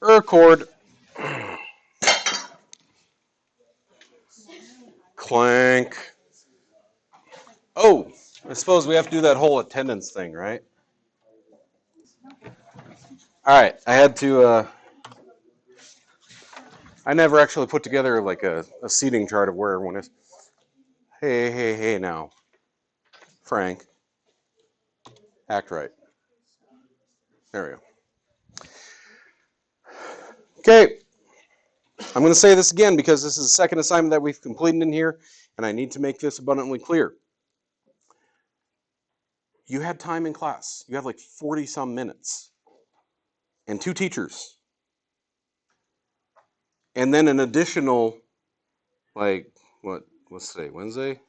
Record. Clank. Oh, I suppose we have to do that whole attendance thing, right? All right, I had to. I never actually put together like a seating chart of where everyone is. Hey, hey, hey, now, Frank, act right. There we go. Okay, I'm going to say this again because this is the second assignment that we've completed in here, and I need to make this abundantly clear. You had time in class. You had like 40 some minutes, and 2 teachers, and then an additional, like, what's today, Wednesday?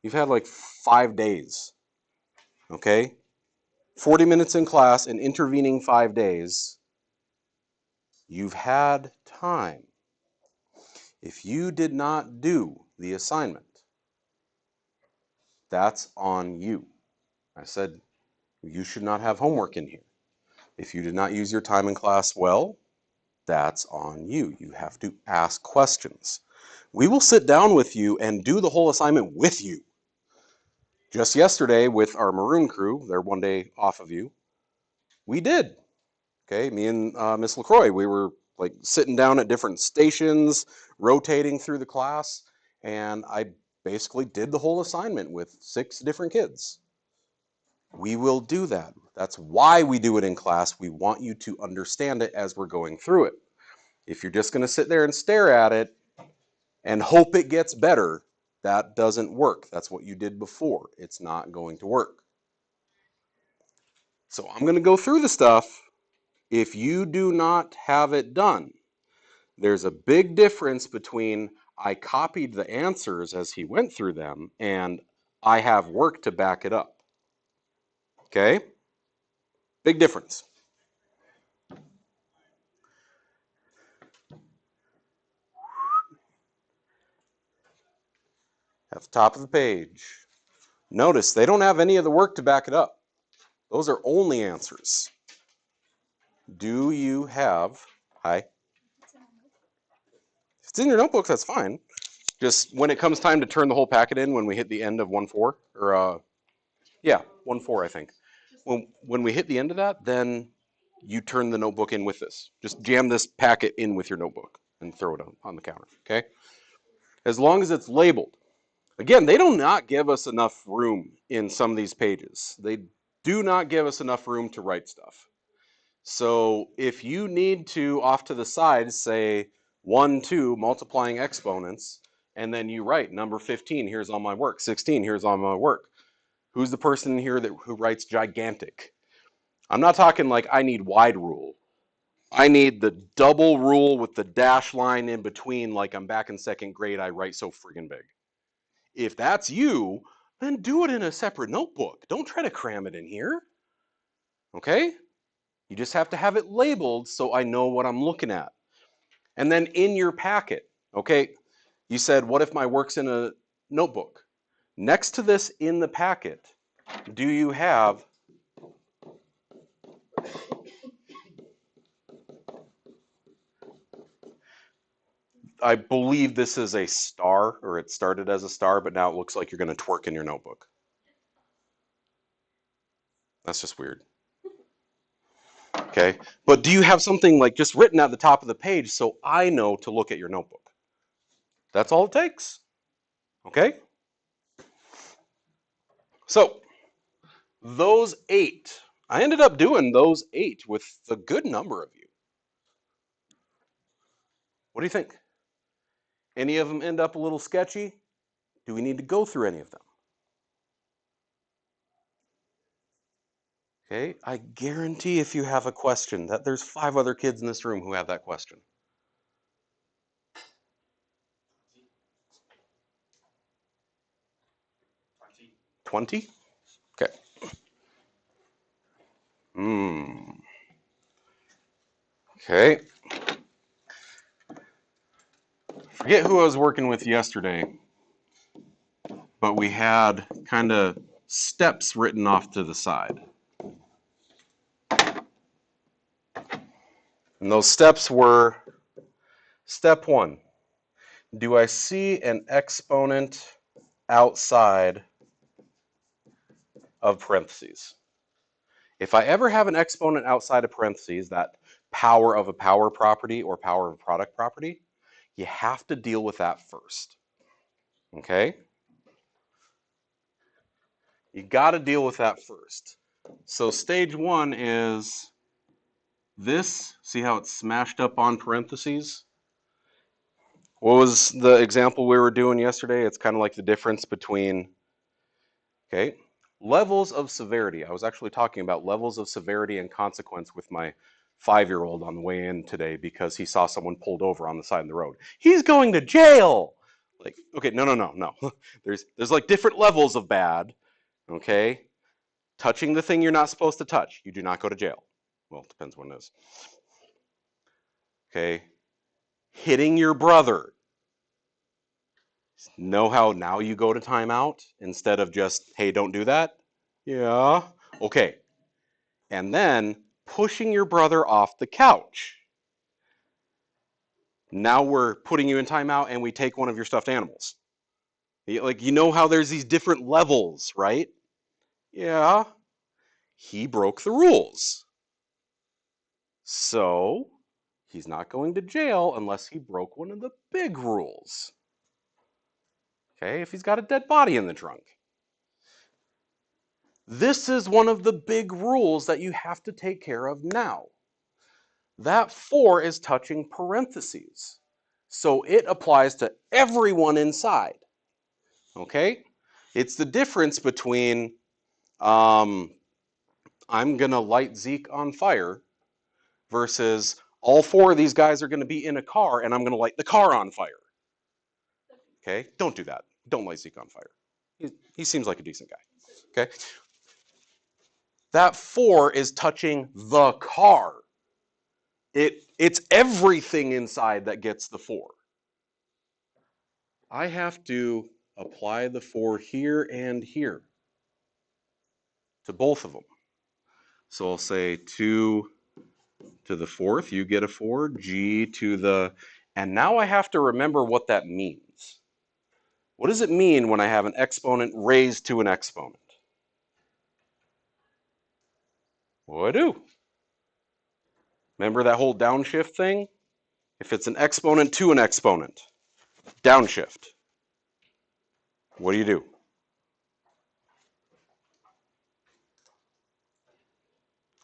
You've had like 5 days, okay? 40 minutes in class and intervening 5 days. You've had time. If you did not do the assignment, that's on you. I said you should not have homework in here. If you did not use your time in class well, that's on you. You have to ask questions. We will sit down with you and do the whole assignment with you. Just yesterday with our maroon crew, they're 1 day off of you, we did. Okay, me and Miss LaCroix, we were like sitting down at different stations, rotating through the class, and I basically did the whole assignment with 6 different kids. We will do that. That's why we do it in class. We want you to understand it as we're going through it. If you're just going to sit there and stare at it and hope it gets better, that doesn't work. That's what you did before. It's not going to work. So I'm going to go through the stuff. If you do not have it done, there's a big difference between I copied the answers as he went through them and I have work to back it up. Okay? Big difference. At the top of the page. Notice they don't have any of the work to back it up. Those are only answers. Do you have, hi? If it's in your notebooks, that's fine. Just when it comes time to turn the whole packet in, when we hit the end of 1-4, or yeah, 1-4, I think. When we hit the end of that, then you turn the notebook in with this. Just jam this packet in with your notebook and throw it on the counter, okay? As long as it's labeled. Again, they do not give us enough room in some of these pages. They do not give us enough room to write stuff. So if you need to, off to the side, say 1, 2, multiplying exponents, and then you write number 15, here's all my work, 16, here's all my work. Who's the person here who writes gigantic? I'm not talking like I need wide rule. I need the double rule with the dash line in between, like I'm back in 2nd grade, I write so friggin' big. If that's you, then do it in a separate notebook. Don't try to cram it in here. Okay? You just have to have it labeled so I know what I'm looking at. And then in your packet, okay, you said, what if my work's in a notebook? Next to this in the packet, do you have I believe this is a star, or it started as a star, but now it looks like you're going to twerk in your notebook. That's just weird. Okay, but do you have something like just written at the top of the page so I know to look at your notebook? That's all it takes. Okay? So, those 8, I ended up doing those 8 with a good number of you. What do you think? Any of them end up a little sketchy? Do we need to go through any of them? Okay, I guarantee if you have a question that there's 5 other kids in this room who have that question. 20? Okay. Okay. Forget who I was working with yesterday, but we had kind of steps written off to the side. And those steps were, step 1, do I see an exponent outside of parentheses? If I ever have an exponent outside of parentheses, that power of a power property or power of a product property, you have to deal with that first. Okay? You got to deal with that first. So stage 1 is this. See how it's smashed up on parentheses? What was the example we were doing yesterday? It's kind of like the difference between, okay, levels of severity. I was actually talking about levels of severity and consequence with my 5-year-old on the way in today because he saw someone pulled over on the side of the road. He's going to jail. Like, okay, no. There's like different levels of bad, okay? Touching the thing you're not supposed to touch, you do not go to jail. Well, it depends when it is. Okay? Hitting your brother. Know how now you go to timeout instead of just, hey, don't do that? Yeah. Okay. And then pushing your brother off the couch. Now we're putting you in timeout and we take one of your stuffed animals. Like, you know how there's these different levels, right? Yeah. He broke the rules. So he's not going to jail unless he broke one of the big rules. Okay, if he's got a dead body in the trunk. This is one of the big rules that you have to take care of now. That 4 is touching parentheses. So it applies to everyone inside. Okay? It's the difference between I'm going to light Zeke on fire versus all 4 of these guys are going to be in a car and I'm going to light the car on fire. Okay? Don't do that. Don't light Zeke on fire. He seems like a decent guy. Okay? That 4 is touching the car. It's everything inside that gets the 4. I have to apply the 4 here and here to both of them. So I'll say 2 to the 4th, you get a 4, g to the, and now I have to remember what that means. What does it mean when I have an exponent raised to an exponent? What do I do? Remember that whole downshift thing? If it's an exponent to an exponent, downshift. What do?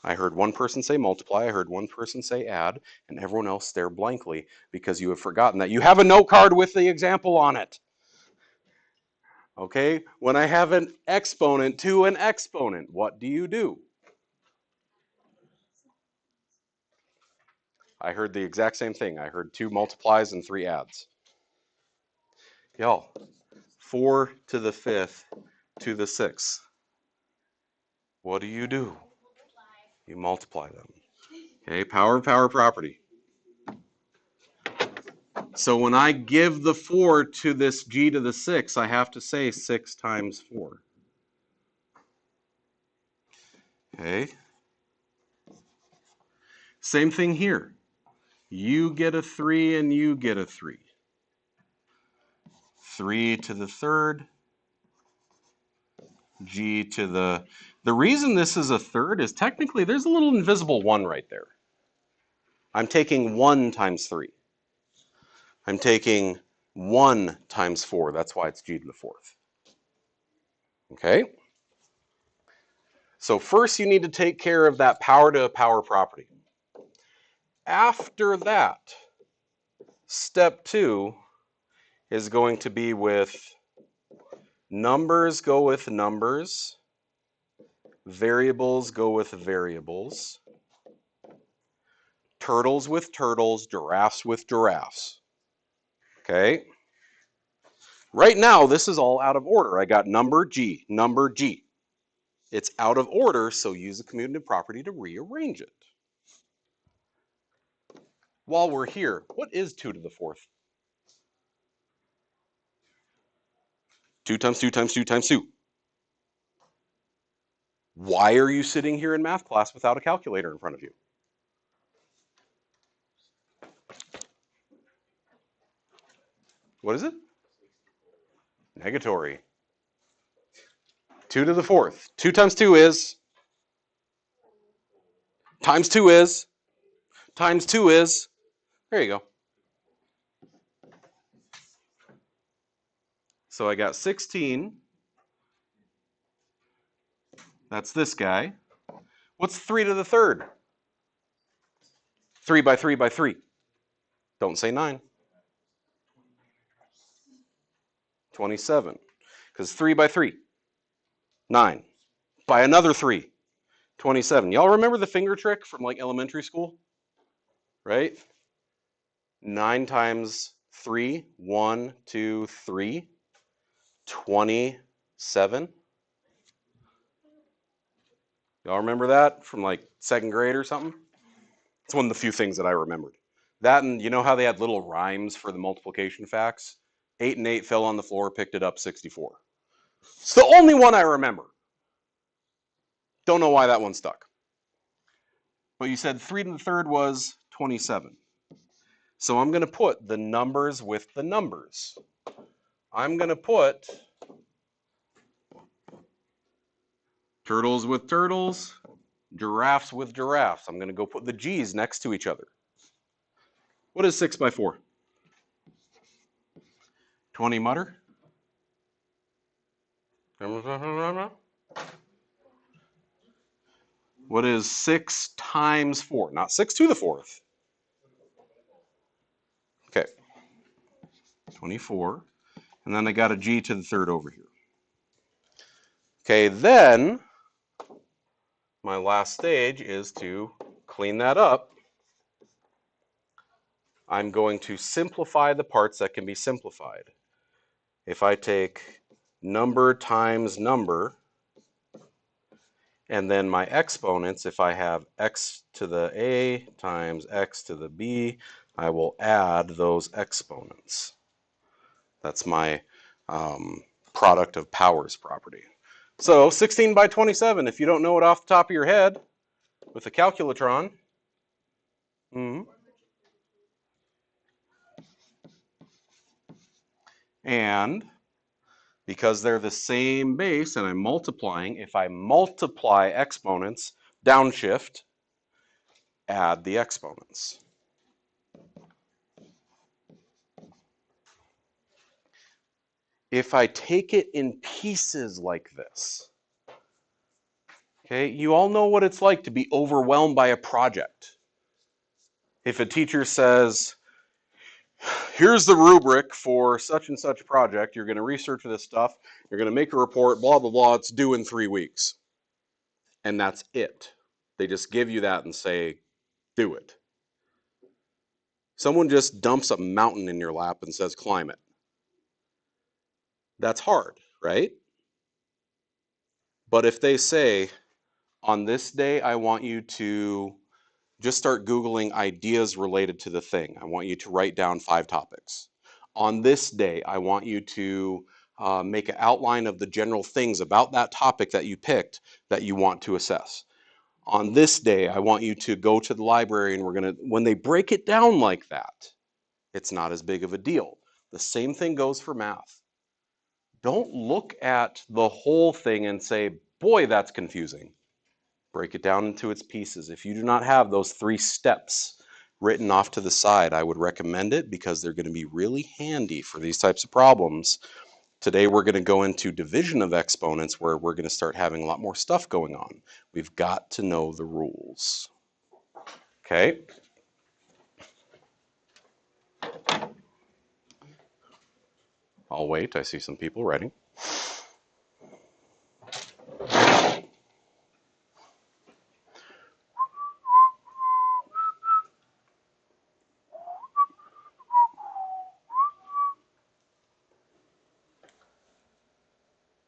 I heard one person say multiply, I heard one person say add, and everyone else stare blankly because you have forgotten that you have a note card with the example on it. Okay, when I have an exponent to an exponent, what do? I heard the exact same thing. I heard 2 multiplies and 3 adds. Y'all, 4 to the 5th to the 6th. What do? You multiply them. Okay, power property. So when I give the 4 to this g to the 6, I have to say 6 times 4. Okay. Same thing here. You get a 3 and you get a 3. 3 to the 3rd, g to the... The reason this is a 3rd is technically there's a little invisible 1 right there. I'm taking 1 times 3. I'm taking 1 times 4. That's why it's g to the 4th. Okay? So first you need to take care of that power to a power property. After that, step 2 is going to be with numbers go with numbers, variables go with variables, turtles with turtles, giraffes with giraffes. Okay? Right now, this is all out of order. I got number G, number G. It's out of order, so use the commutative property to rearrange it. While we're here, what is 2 to the 4th? 2 times 2 times 2 times 2. Why are you sitting here in math class without a calculator in front of you? What is it? Negatory. 2 to the fourth. 2 times 2 is, times 2 is, times 2 is. There you go. So I got 16. That's this guy. What's 3 to the third? 3 by 3 by 3. Don't say 9. 27. Because 3 by 3. 9. By another 3. 27. Y'all remember the finger trick from like elementary school? Right? 9 times 3. 1, 2, 3. 27. Y'all remember that from like second grade or something? It's one of the few things that I remembered. That, and you know how they had little rhymes for the multiplication facts? 8 and 8 fell on the floor, picked it up, 64. It's the only one I remember. Don't know why that one stuck. But you said 3 to the third was 27. So I'm going to put the numbers with the numbers. I'm going to put turtles with turtles, giraffes with giraffes. I'm going to go put the G's next to each other. What is 6 by 4? 20 mutter? What is 6 times 4? Not 6 to the fourth. Okay. 24. And then I got a G to the third over here. Okay, then my last stage is to clean that up. I'm going to simplify the parts that can be simplified. If I take number times number, and then my exponents, if I have x to the a times x to the b, I will add those exponents. That's my product of powers property. So 16 by 27, if you don't know it off the top of your head, with a calculatron. And because they're the same base and I'm multiplying, if I multiply exponents, downshift, add the exponents. If I take it in pieces like this, okay, you all know what it's like to be overwhelmed by a project. If a teacher says, here's the rubric for such and such project, you're going to research this stuff, you're going to make a report, blah, blah, blah, it's due in 3 weeks. And that's it. They just give you that and say, do it. Someone just dumps a mountain in your lap and says, climb it. That's hard, right? But if they say, on this day, I want you to just start Googling ideas related to the thing. I want you to write down 5 topics. On this day, I want you to make an outline of the general things about that topic that you picked that you want to assess. On this day, I want you to go to the library and we're going to, when they break it down like that, it's not as big of a deal. The same thing goes for math. Don't look at the whole thing and say, boy, that's confusing. Break it down into its pieces. If you do not have those 3 steps written off to the side, I would recommend it because they're going to be really handy for these types of problems. Today we're going to go into division of exponents where we're going to start having a lot more stuff going on. We've got to know the rules. Okay? I'll wait. I see some people writing.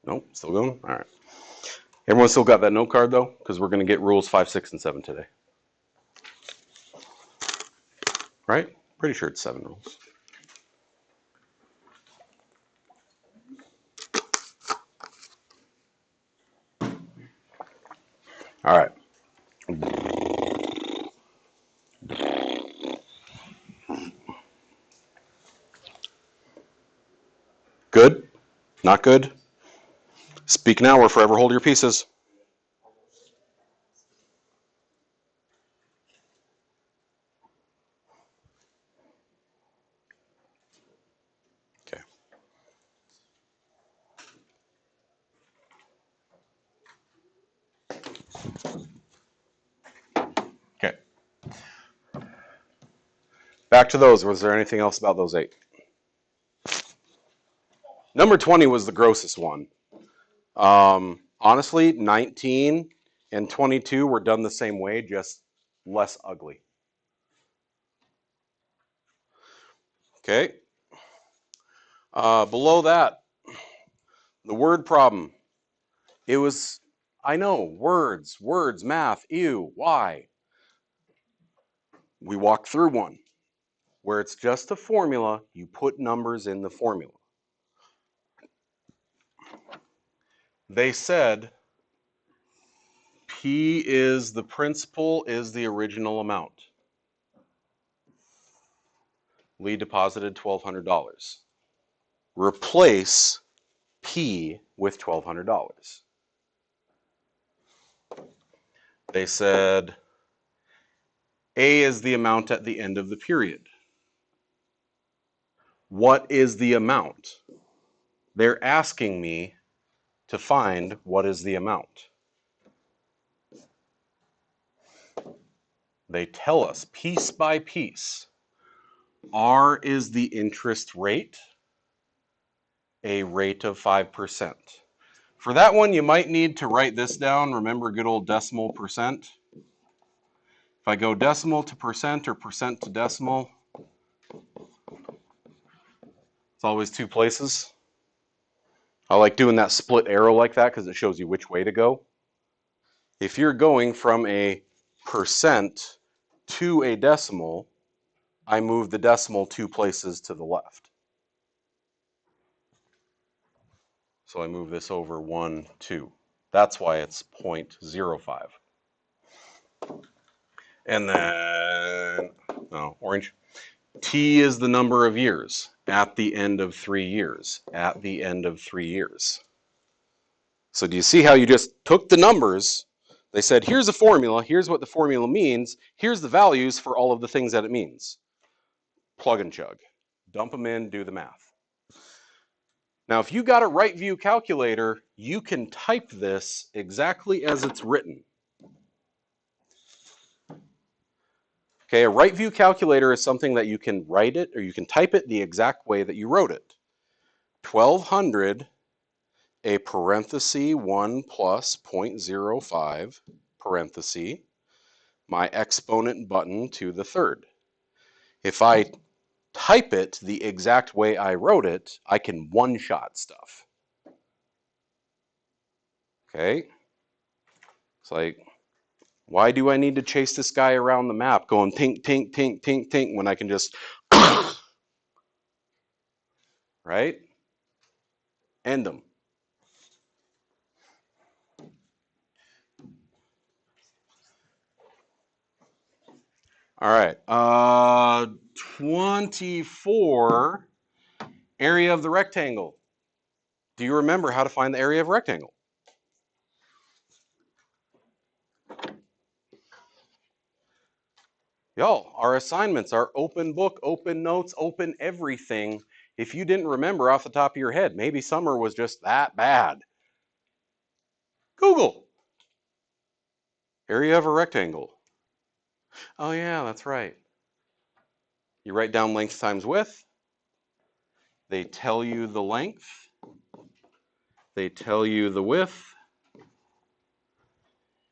Nope, still going? All right. Everyone still got that note card though? Because we're going to get rules 5, 6, and 7 today. Right? Pretty sure it's 7 rules. All right. Good? Not good? Speak now or forever hold your pieces. Okay. Okay. Back to those. Was there anything else about those 8? Number 20 was the grossest one. Honestly, 19 and 22 were done the same way, just less ugly. Okay. Below that, the word problem. It was, I know, words, math, ew, why? We walked through one where it's just a formula, you put numbers in the formula. They said P is the principal is the original amount. Lee deposited $1,200. Replace P with $1,200. They said A is the amount at the end of the period. What is the amount? They're asking me to find what is the amount. They tell us piece by piece. R is the interest rate, a rate of 5%. For that one, you might need to write this down. Remember good old decimal percent. If I go decimal to percent or percent to decimal, it's always 2 places. I like doing that split arrow like that because it shows you which way to go. If you're going from a percent to a decimal, I move the decimal 2 places to the left. So I move this over 1, 2. That's why it's 0.05. And then, no, orange. T is the number of years at the end of 3 years. At the end of 3 years. So do you see how you just took the numbers? They said, here's a formula. Here's what the formula means. Here's the values for all of the things that it means. Plug and chug. Dump them in, do the math. Now, if you got a right view calculator, you can type this exactly as it's written. Okay, a right view calculator is something that you can write it or you can type it the exact way that you wrote it. 1200, a parenthesis 1 plus 0.05, parenthesis, my exponent button to the third. If I type it the exact way I wrote it, I can one-shot stuff. Okay? It's like, why do I need to chase this guy around the map going tink, tink, tink, tink, tink when I can just, right? End them. All right. 24, area of the rectangle. Do you remember how to find the area of a rectangle? Y'all, our assignments are open book, open notes, open everything. If you didn't remember off the top of your head, maybe summer was just that bad. Google. Area of a rectangle. Oh yeah, that's right. You write down length times width. They tell you the length. They tell you the width.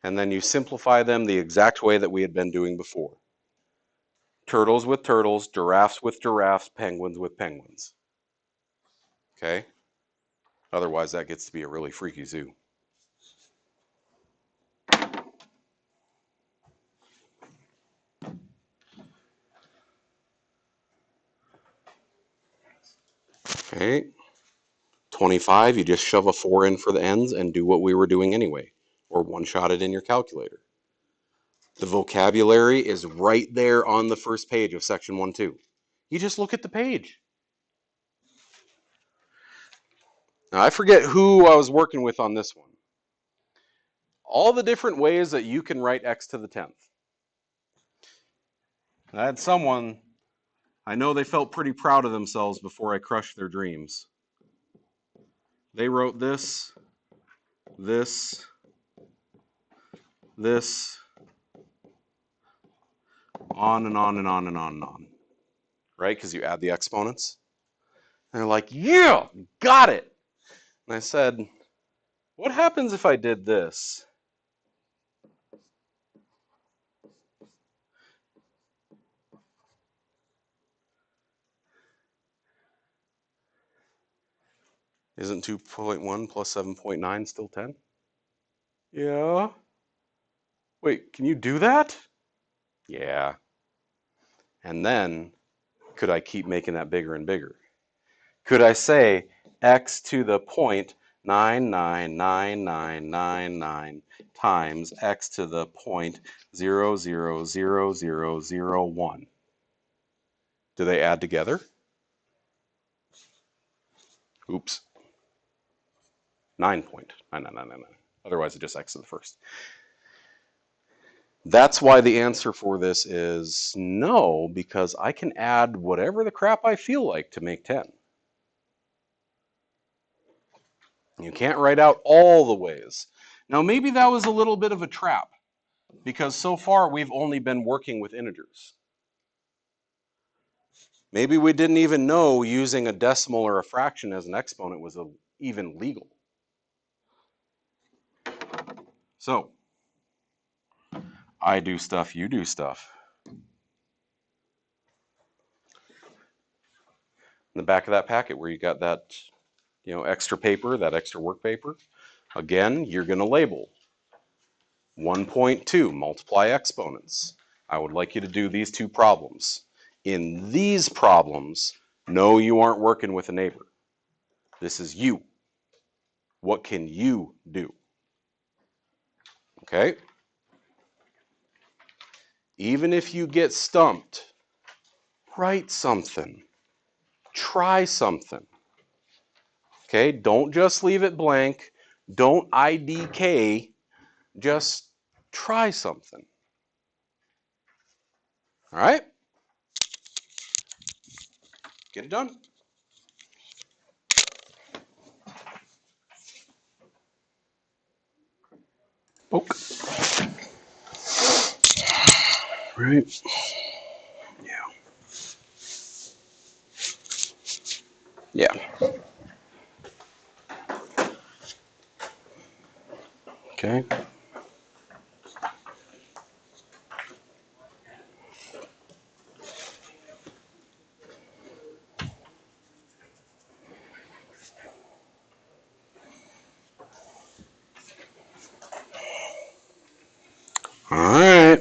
And then you simplify them the exact way that we had been doing before. Turtles with turtles, giraffes with giraffes, penguins with penguins. Okay? Otherwise, that gets to be a really freaky zoo. Okay? 25, you just shove a 4 in for the ends and do what we were doing anyway, or one-shot it in your calculator. The vocabulary is right there on the first page of section 1-2. You just look at the page. Now, I forget who I was working with on this one. All the different ways that you can write x to the 10th. I had someone, I know they felt pretty proud of themselves before I crushed their dreams. They wrote this, this, this, on and on and on and on and on. Right? Because you add the exponents. And they're like, yeah, got it. And I said, what happens if I did this? Isn't 2.1 plus 7.9 still 10? Yeah. Wait, can you do that? Yeah. And then, could I keep making that bigger and bigger? Could I say x to the point 99999 times x to the point 0.000001? Do they add together? Oops. 9.99999. Otherwise, it's just x to the first. That's why the answer for this is no, because I can add whatever the crap I feel like to make 10. You can't write out all the ways. Now, maybe that was a little bit of a trap, because so far we've only been working with integers. Maybe we didn't even know using a decimal or a fraction as an exponent was even legal. So, I do stuff, you do stuff. In the back of that packet where you got that, extra paper, that extra work paper, again, you're going to label 1.2, multiply exponents. I would like you to do these two problems. In these problems, no, you aren't working with a neighbor. This is you. What can you do? Okay? Even if you get stumped, write something. Try something. Okay? Don't just leave it blank. Don't IDK. Just try something. All right? Get it done. Poke. Right. Yeah. Yeah. Okay. All right.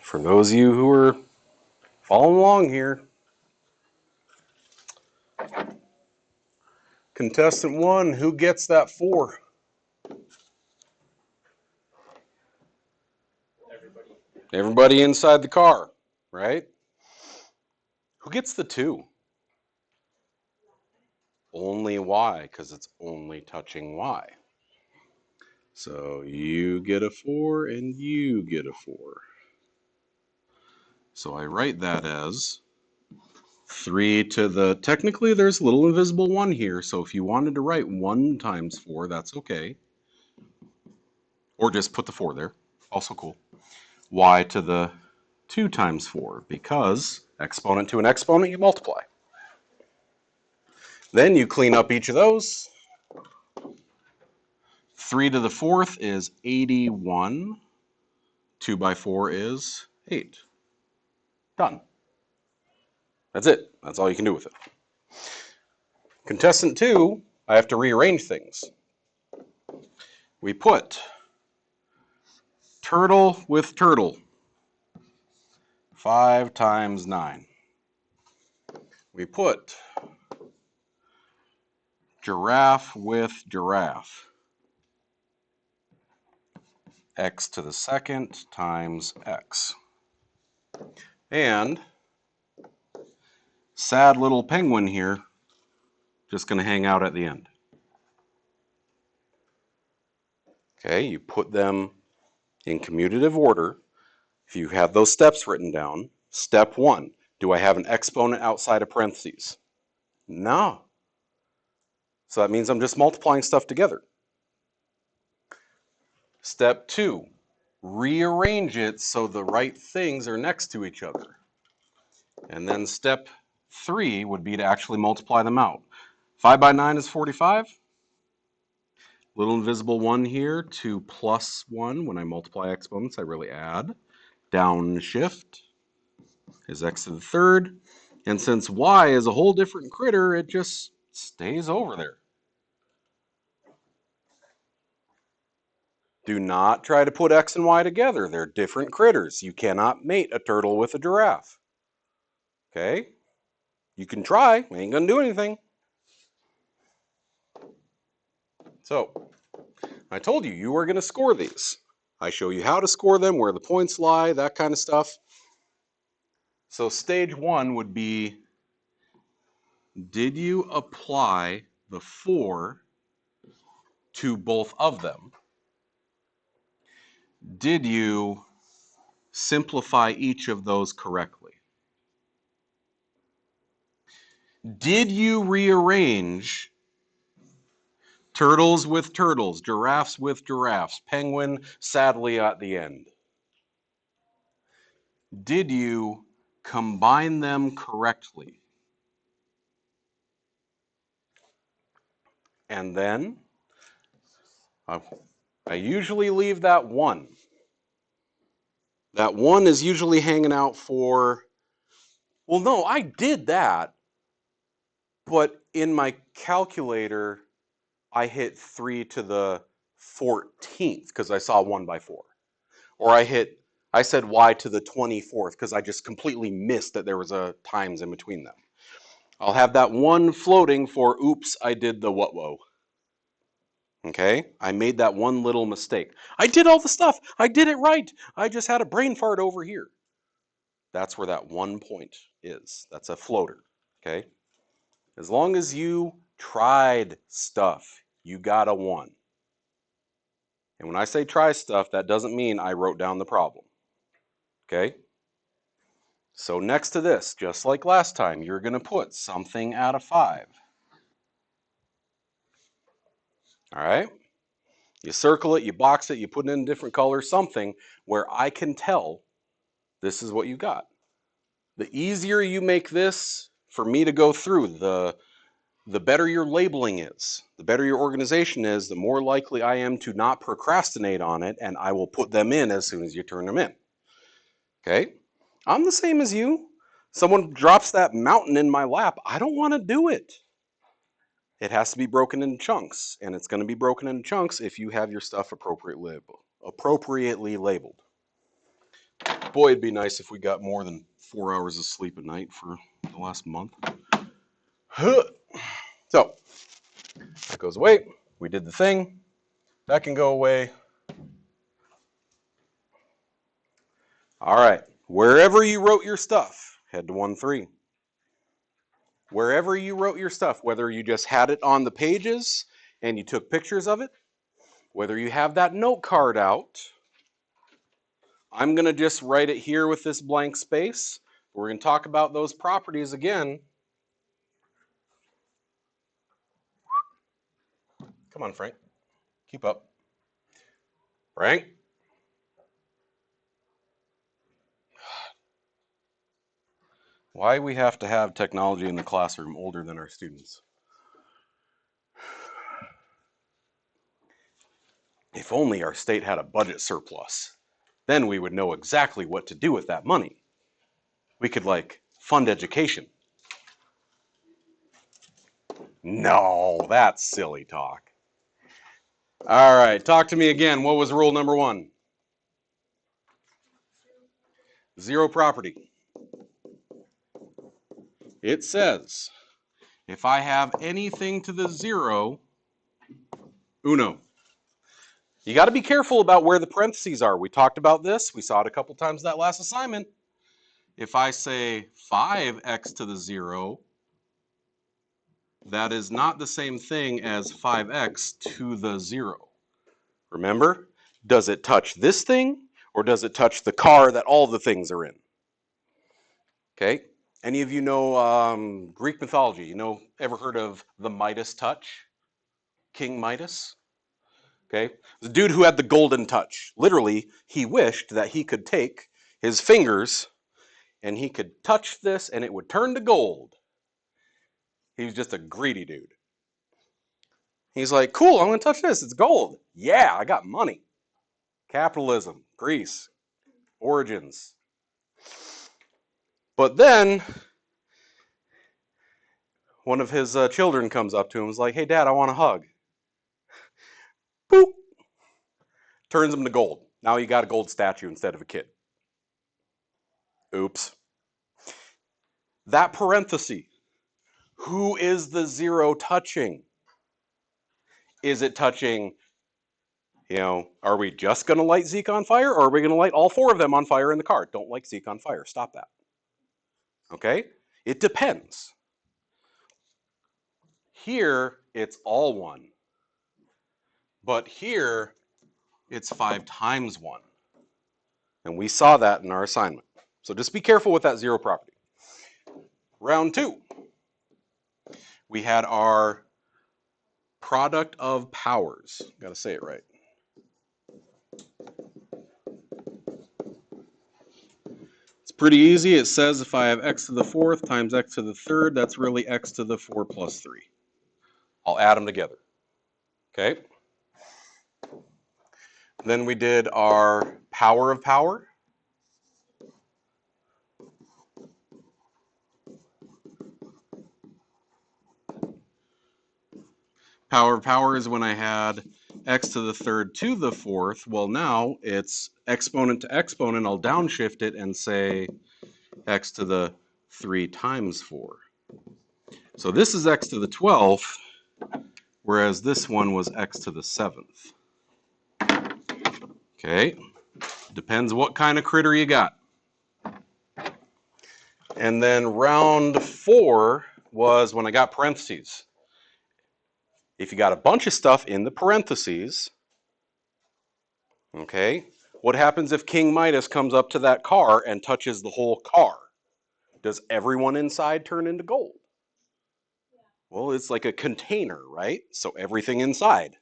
For those of you who are following along here, contestant 1, who gets that 4? Everybody inside the car, right? Who gets the 2? Only Y, because it's only touching Y. So you get a 4 and you get a 4. So I write that as 3 to the, technically there's a little invisible 1 here, so if you wanted to write 1 times 4, that's okay. Or just put the 4 there, also cool. Y to the 2 times 4, because exponent to an exponent, you multiply. Then you clean up each of those. 3 to the 4th is 81. 2 by 4 is 8. Done. That's it. That's all you can do with it. Contestant 2, I have to rearrange things. We put turtle with turtle. 5 times 9. We put giraffe with giraffe. X to the 2nd times x. And sad little penguin here, just going to hang out at the end. Okay, you put them in commutative order. If you have those steps written down, step 1, do I have an exponent outside of parentheses? No. So that means I'm just multiplying stuff together. Step 2, rearrange it so the right things are next to each other. And then step 3 would be to actually multiply them out. 5 by 9 is 45. Little invisible 1 here to plus 1. When I multiply exponents, I really add. Downshift is x to the third. And since y is a whole different critter, it just stays over there. Do not try to put x and y together. They're different critters. You cannot mate a turtle with a giraffe. Okay? You can try. We ain't going to do anything. So, I told you, you are going to score these. I show you how to score them, where the points lie, that kind of stuff. So stage 1 would be, did you apply the 4 to both of them? Did you simplify each of those correctly? Did you rearrange turtles with turtles, giraffes with giraffes, penguin sadly at the end? Did you combine them correctly? And then I usually leave that 1. That 1 is usually hanging out for, well, no, I did that, but in my calculator, I hit 3 to the 14th because I saw 1 by 4. Or I said y to the 24th because I just completely missed that there was a times in between them. I'll have that 1 floating for, oops, I did the what-whoa. Okay, I made that one little mistake. I did all the stuff. I did it right. I just had a brain fart over here. That's where that 1 point is. That's a floater. Okay, as long as you tried stuff, you got a 1. And when I say try stuff, that doesn't mean I wrote down the problem. Okay? So next to this, just like last time, you're going to put something out of 5. All right? You circle it, you box it, you put it in different colors, something where I can tell this is what you got. The easier you make this for me to go through, the better your labeling is, the better your organization is, the more likely I am to not procrastinate on it, and I will put them in as soon as you turn them in. Okay? I'm the same as you. Someone drops that mountain in my lap, I don't want to do it. It has to be broken into chunks, and it's going to be broken into chunks if you have your stuff appropriately labeled. Boy, it'd be nice if we got more than 4 hours of sleep at night for the last month. So, that goes away. We did the thing. That can go away. All right. Wherever you wrote your stuff, head to 1-3. Wherever you wrote your stuff, whether you just had it on the pages and you took pictures of it, whether you have that note card out, I'm going to just write it here with this blank space. We're going to talk about those properties again. Come on, Frank. Keep up. Frank? Why we have to have technology in the classroom older than our students? If only our state had a budget surplus. Then we would know exactly what to do with that money. We could, like, fund education. No, that's silly talk. All right, talk to me again. What was rule number 1? Zero property. It says, if I have anything to the 0, uno. You got to be careful about where the parentheses are. We talked about this. We saw it a couple times that last assignment. If I say 5x to the 0, that is not the same thing as 5x to the 0. Remember? Does it touch this thing or does it touch the car that all the things are in? Okay. Any of you know Greek mythology? Ever heard of the Midas touch? King Midas? Okay. The dude who had the golden touch. Literally, he wished that he could take his fingers and he could touch this and it would turn to gold. He was just a greedy dude. He's like, cool, I'm going to touch this. It's gold. Yeah, I got money. Capitalism, Greece, origins. But then one of his children comes up to him and is like, hey, Dad, I want a hug. Boop. Turns him to gold. Now you got a gold statue instead of a kid. Oops. That parenthesis. Who is the zero touching? Is it touching, are we just going to light Zeke on fire or are we going to light all four of them on fire in the car? Don't light Zeke on fire. Stop that. Okay? It depends. Here, it's all 1. But here, it's 5 times 1. And we saw that in our assignment. So just be careful with that zero property. Round 2. We had our product of powers. Got to say it right. It's pretty easy. It says if I have x to the 4th times x to the 3rd, that's really x to the 4 plus 3. I'll add them together. Okay? Then we did our power of power. Power of power is when I had x to the 3rd to the 4th. Well, now it's exponent to exponent. I'll downshift it and say x to the 3 times 4. So this is x to the 12th, whereas this one was x to the 7th. Okay, depends what kind of critter you got. And then round 4 was when I got parentheses. If you got a bunch of stuff in the parentheses, okay, what happens if King Midas comes up to that car and touches the whole car? Does everyone inside turn into gold? Well, it's like a container, right? So everything inside.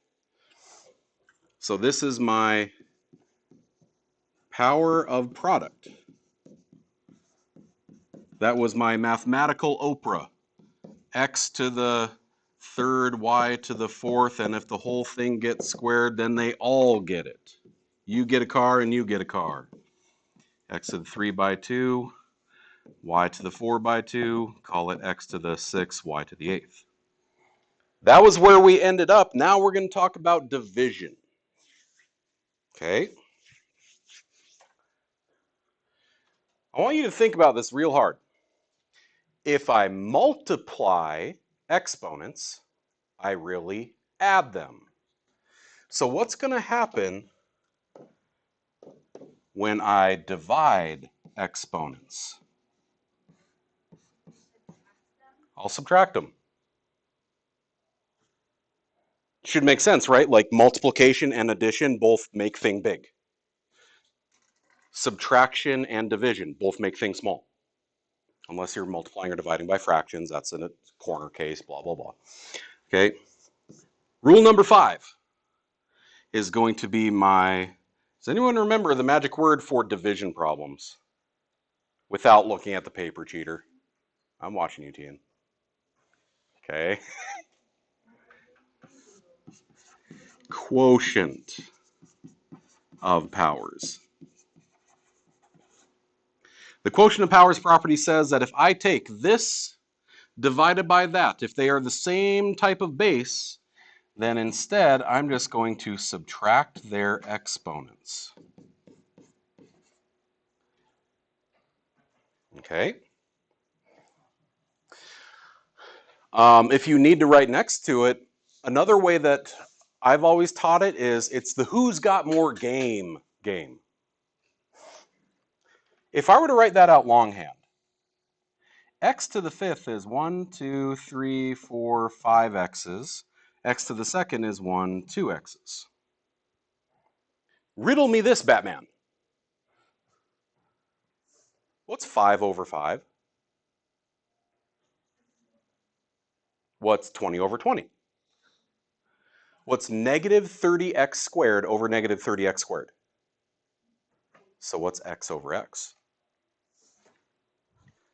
So this is my power of product. That was my mathematical Oprah. X to the 3rd, y to the 4th, and if the whole thing gets squared, then they all get it. You get a car and you get a car. X to the 3 by 2, y to the 4 by 2, call it x to the 6, y to the 8th. That was where we ended up. Now we're going to talk about division. Okay? I want you to think about this real hard. If I multiply exponents, I really add them. So what's going to happen when I divide exponents? I'll subtract them. Should make sense, right? Like multiplication and addition both make thing big. Subtraction and division both make things small. Unless you're multiplying or dividing by fractions, that's in a corner case, blah, blah, blah. Okay. Rule number 5 is going to be my, does anyone remember the magic word for division problems? Without looking at the paper, cheater. I'm watching you, Tian. Okay. Quotient of powers. The quotient of powers property says that if I take this divided by that, if they are the same type of base, then instead I'm just going to subtract their exponents. Okay. If you need to write next to it, another way that I've always taught it is it's the who's got more game. If I were to write that out longhand, x to the 5th is 1, 2, 3, 4, 5 x's. X to the 2nd is 1, 2 x's. Riddle me this, Batman. What's 5 over 5? What's 20 over 20? What's negative 30x squared over negative 30x squared? So what's x over x?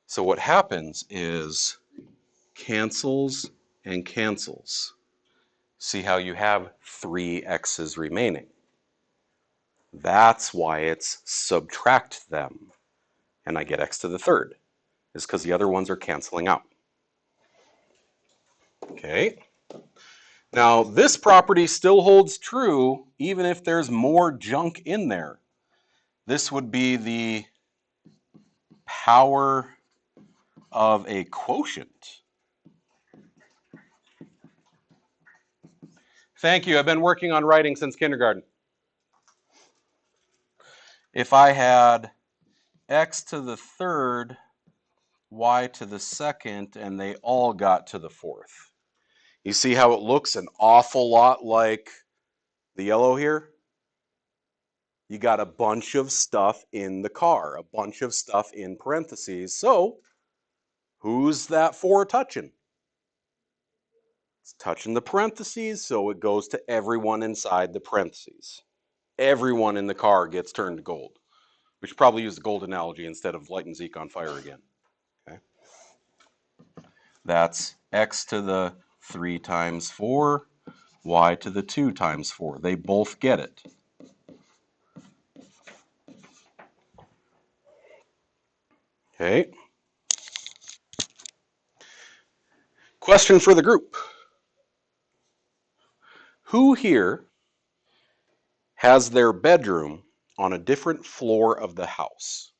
So what happens is cancels and cancels. See how you have 3 x's remaining. That's why it's subtract them. And I get x to the third. Is because the other ones are canceling out. Okay. Now, this property still holds true even if there's more junk in there. This would be the power of a quotient. Thank you. I've been working on writing since kindergarten. If I had x to the third, y to the second, and they all got to the fourth. You see how it looks an awful lot like the yellow here? You got a bunch of stuff in the car, a bunch of stuff in parentheses. So, who's that 4 touching? It's touching the parentheses, so it goes to everyone inside the parentheses. Everyone in the car gets turned to gold. We should probably use the gold analogy instead of lighting Zeke on fire again. Okay. That's x to the 3 times 4, y to the 2 times 4. They both get it. Okay. Question for the group. Who here has their bedroom on a different floor of the house?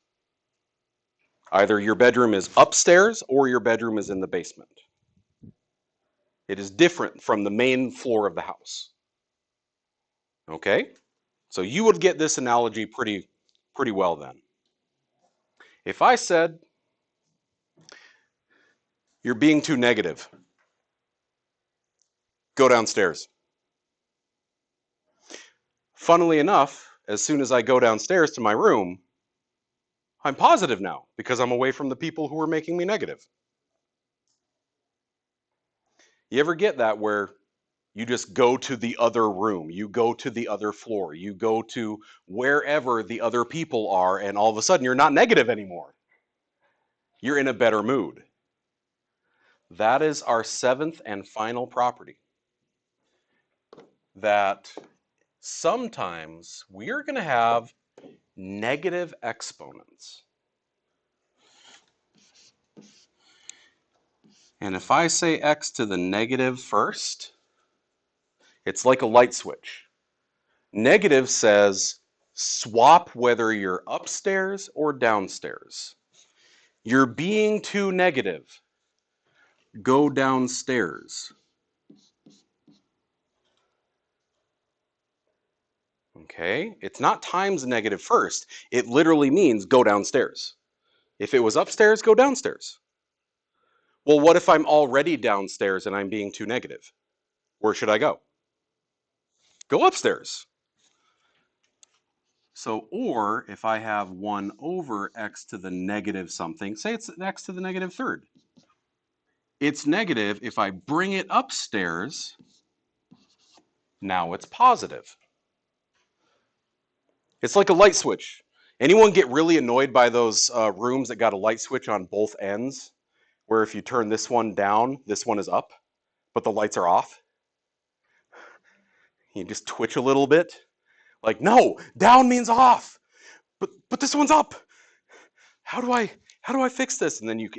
Either your bedroom is upstairs or your bedroom is in the basement. It is different from the main floor of the house. Okay? So you would get this analogy pretty well then. If I said, you're being too negative, go downstairs. Funnily enough, as soon as I go downstairs to my room, I'm positive now because I'm away from the people who are making me negative. You ever get that where you just go to the other room, you go to the other floor, you go to wherever the other people are, and all of a sudden you're not negative anymore. You're in a better mood. That is our 7th and final property. That sometimes we are going to have negative exponents. And if I say x to the negative first, it's like a light switch. Negative says swap whether you're upstairs or downstairs. You're being too negative. Go downstairs. Okay? It's not times negative first. It literally means go downstairs. If it was upstairs, go downstairs. Well, what if I'm already downstairs and I'm being too negative? Where should I go? Go upstairs. So, or if I have 1 over x to the negative something, say it's x to the negative third. It's negative. If I bring it upstairs, now it's positive. It's like a light switch. Anyone get really annoyed by those rooms that got a light switch on both ends, where if you turn this one down, this one is up, but the lights are off? You just twitch a little bit. Like, no, down means off, but this one's up. How do I fix this? And then you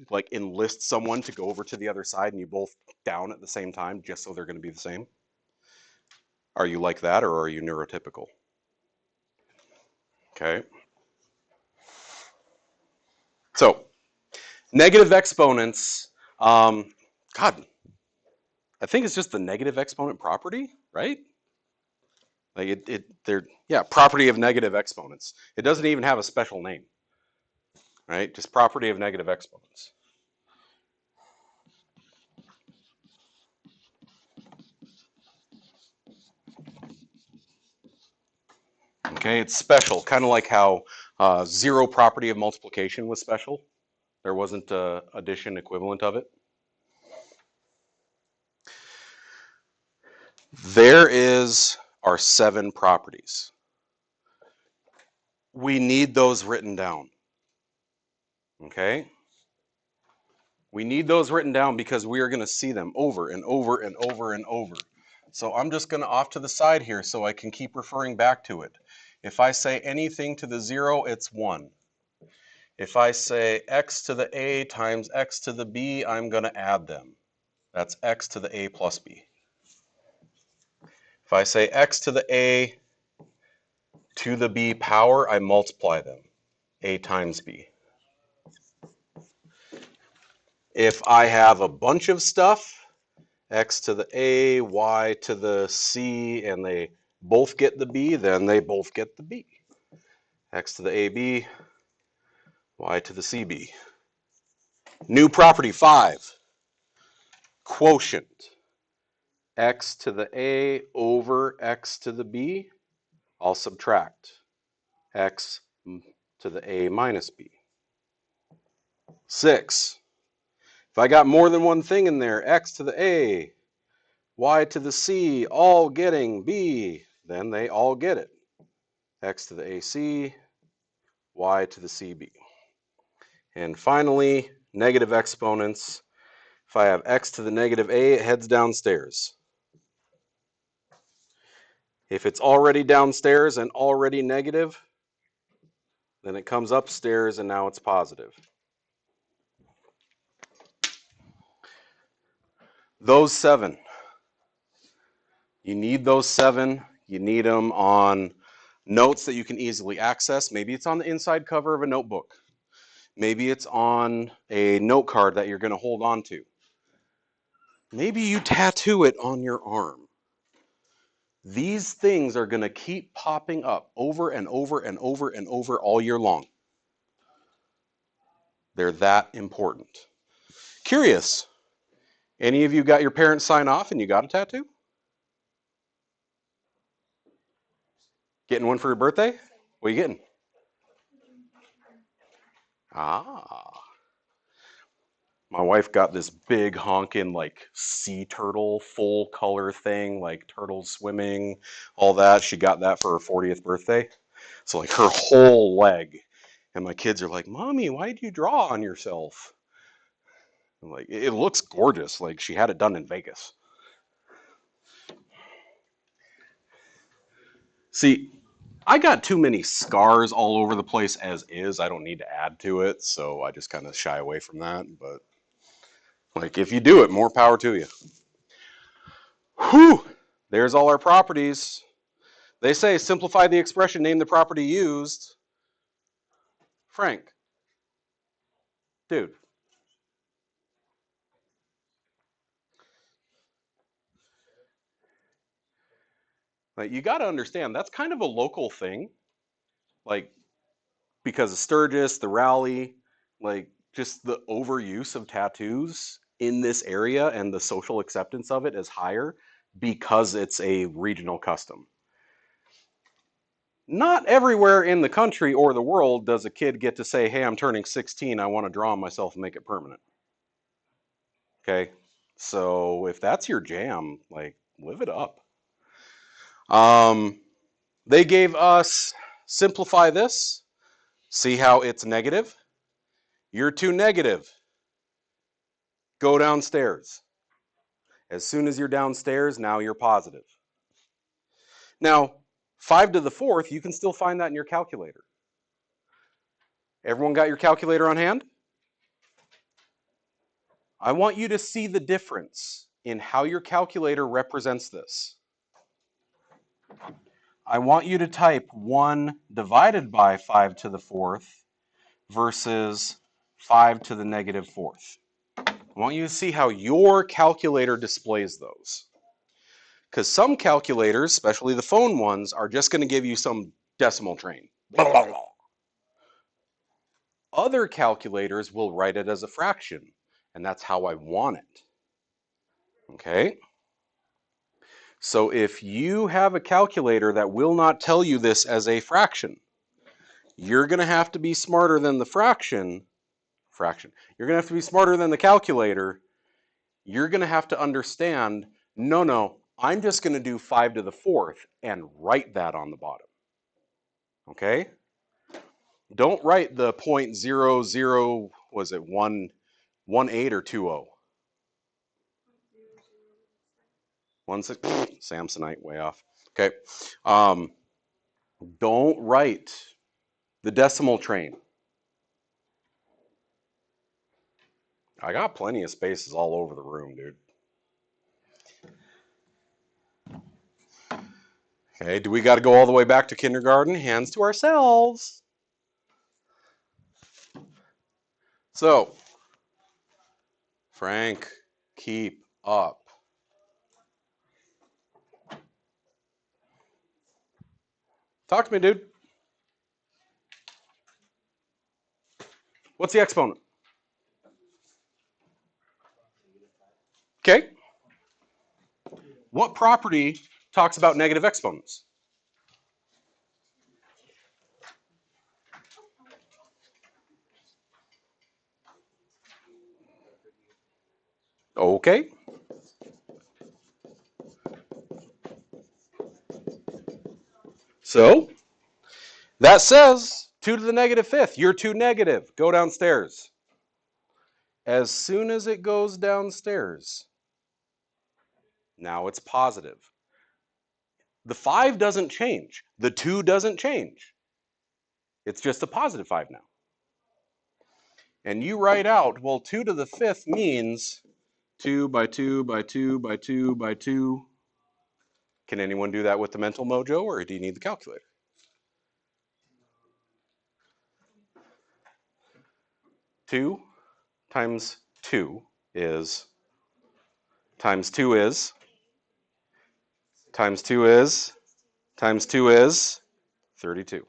like enlist someone to go over to the other side, and you both down at the same time, just so they're going to be the same. Are you like that, or are you neurotypical? Okay. So, negative exponents. God, I think it's just the negative exponent property, right? Like yeah, property of negative exponents. It doesn't even have a special name, right? Just property of negative exponents. Okay, it's special, kind of like how zero property of multiplication was special. There wasn't a addition equivalent of it. There is our 7 properties. We need those written down. Okay? We need those written down because we are going to see them over and over and over and over. So I'm just going to off to the side here so I can keep referring back to it. If I say anything to the 0, it's 1. If I say x to the a times x to the b, I'm going to add them. That's x to the a plus b. If I say x to the a to the b power, I multiply them, a times b. If I have a bunch of stuff, x to the a, y to the c, and they both get the b, then they both get the b. X to the ab, y to the cb. New property 5, quotient. X to the a over x to the b, I'll subtract x to the a minus b. 6, if I got more than one thing in there, x to the a, y to the c, all getting b, then they all get it. X to the ac, y to the cb. And finally, negative exponents. If I have x to the negative a, it heads downstairs. If it's already downstairs and already negative, then it comes upstairs and now it's positive. Those 7. You need those 7. You need them on notes that you can easily access. Maybe it's on the inside cover of a notebook. Maybe it's on a note card that you're going to hold on to. Maybe you tattoo it on your arm. These things are going to keep popping up over and over and over and over all year long. They're that important. Curious, any of you got your parents sign off and you got a tattoo? Getting one for your birthday? What are you getting? Ah. My wife got this big honkin' like sea turtle full color thing, like turtles swimming, all that. She got that for her 40th birthday. So like her whole leg. And my kids are like, "Mommy, why did you draw on yourself?" I'm like, it looks gorgeous. Like she had it done in Vegas. See, I got too many scars all over the place as is. I don't need to add to it, so I just kind of shy away from that. But like if you do it, more power to you. Whew! There's all our properties. They say simplify the expression, name the property used. Frank, dude. Like you got to understand that's kind of a local thing. Like because of Sturgis, the rally, like just the overuse of tattoos in this area and the social acceptance of it is higher because it's a regional custom. Not everywhere in the country or the world does a kid get to say, "Hey, I'm turning 16, I want to draw myself and make it permanent." Okay? So if that's your jam, like live it up. Um, they gave us simplify this. See how it's negative? You're too negative. Go downstairs. As soon as you're downstairs, now you're positive. Now, 5 to the 4th, you can still find that in your calculator. Everyone got your calculator on hand? I want you to see the difference in how your calculator represents this. I want you to type 1 divided by 5 to the 4th versus 5 to the negative 4th. I want you to see how your calculator displays those. Because some calculators, especially the phone ones, are just going to give you some decimal train. Blah, blah, blah. Other calculators will write it as a fraction, and that's how I want it. Okay? So if you have a calculator that will not tell you this as a fraction, you're going to have to be smarter than the fraction. You're going to have to be smarter than the calculator. You're going to have to understand, no, I'm just going to do 5 to the 4th and write that on the bottom. Okay? Don't write the 0.00, was it 118 or 20? 16, Samsonite, way off. Okay. Don't write the decimal train. I got plenty of spaces all over the room, dude. Okay, do we got to go all the way back to kindergarten? Hands to ourselves. So, Frank, keep up. Talk to me, dude. What's the exponent? Okay. What property talks about negative exponents? Okay. So, that says 2 to the negative 5th. You're too negative. Go downstairs. As soon as it goes downstairs, now it's positive. The 5 doesn't change. The 2 doesn't change. It's just a positive 5 now. And you write out, well, 2 to the 5th means 2 by 2 by 2 by 2 by 2. Can anyone do that with the mental mojo, or do you need the calculator? Two times 2 is, times 2 is, times 2 is, times 2 is 32.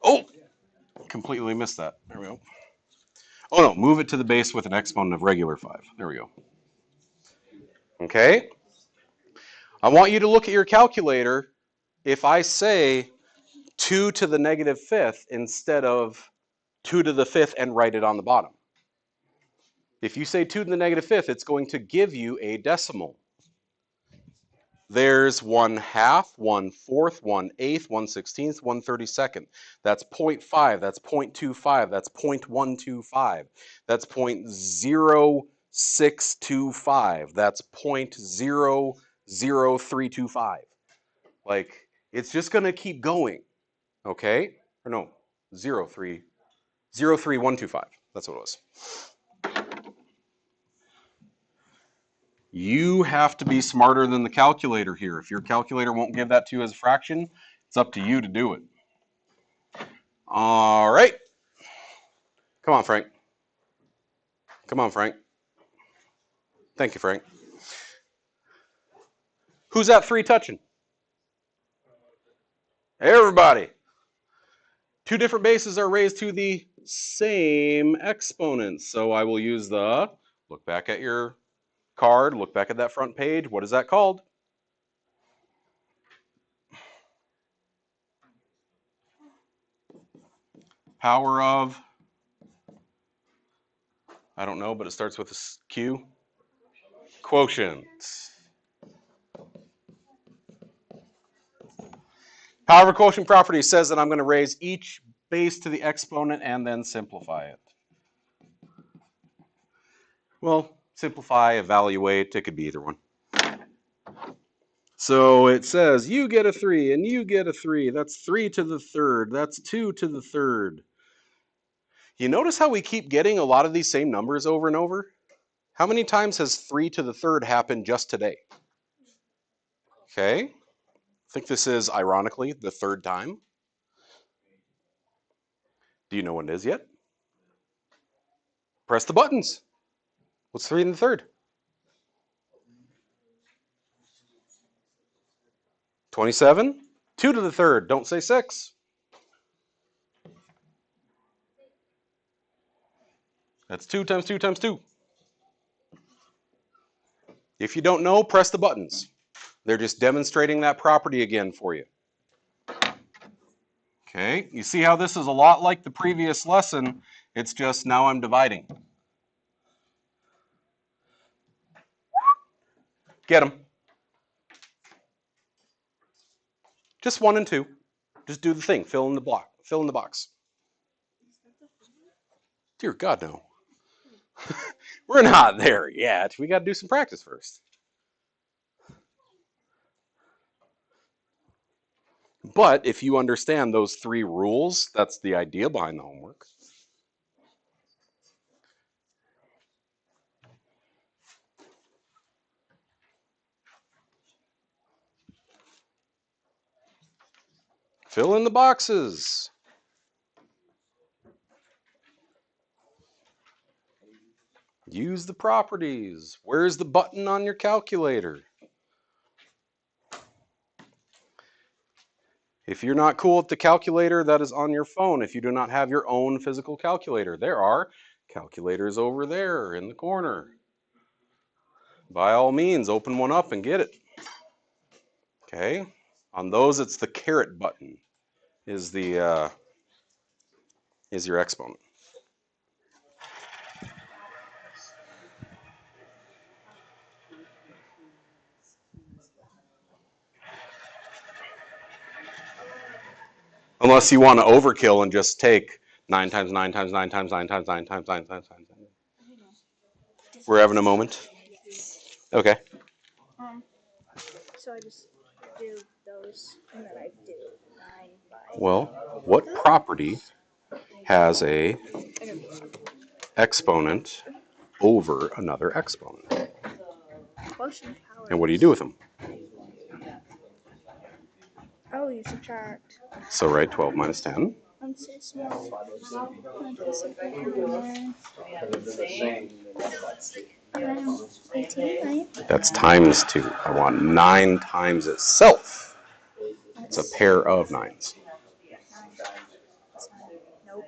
Oh, completely missed that. There we go. Oh no, move it to the base with an exponent of regular 5. There we go. Okay? I want you to look at your calculator. If I say 2 to the negative 5th instead of 2 to the 5th and write it on the bottom. If you say 2 to the negative 5th, it's going to give you a decimal. There's 1/2, 1/4, 1/8, 1/16, 1/32. That's 0.5, that's 0.25, that's 0.125, that's 0.0625, that's 0.00325. Like, it's just going to keep going, okay? Or no, 0.3125. That's what it was. You have to be smarter than the calculator here. If your calculator won't give that to you as a fraction, it's up to you to do it. All right. Come on, Frank. Come on, Frank. Thank you, Frank. Who's that 3 touching? Everybody. 2 different bases are raised to the same exponents. So I will use the, look back at your card, look back at that front page. What is that called? Power of, I don't know, but it starts with a Q. Quotient. Power of a quotient property says that I'm going to raise each base to the exponent and then simplify it. Well, simplify, evaluate, it could be either one. So it says you get a 3 and you get a 3. That's 3 to the 3rd. That's 2 to the 3rd. You notice how we keep getting a lot of these same numbers over and over? How many times has 3 to the 3rd happened just today? Okay. I think this is, ironically, the 3rd time. Do you know what it is yet? Press the buttons. What's 3 in the 3rd? 27. 2 to the 3rd. Don't say 6. That's 2 times 2 times 2. If you don't know, press the buttons. They're just demonstrating that property again for you. Okay, you see how this is a lot like the previous lesson, it's just now I'm dividing. Get them. Just 1 and 2. Just do the thing, fill in the block, fill in the box. Dear God, no. We're not there yet. We got to do some practice first. But if you understand those 3 rules, that's the idea behind the homework. Fill in the boxes. Use the properties. Where's the button on your calculator? If you're not cool with the calculator that is on your phone, if you do not have your own physical calculator, there are calculators over there in the corner. By all means, open one up and get it. Okay? On those, it's the caret button is your exponent. Unless you want to overkill and just take 9 times 9 times 9 times 9 times 9 times 9 times 9 times. We're having a moment. Okay. So I just do those, and then I do 9 by. Well, what property has a exponent over another exponent? Quotient power. And what do you do with them? Oh, you subtract. So write 12 minus 10. I'm so small. 18, right? That's times 2. I want 9 times itself. It's a pair of 9s. Nope.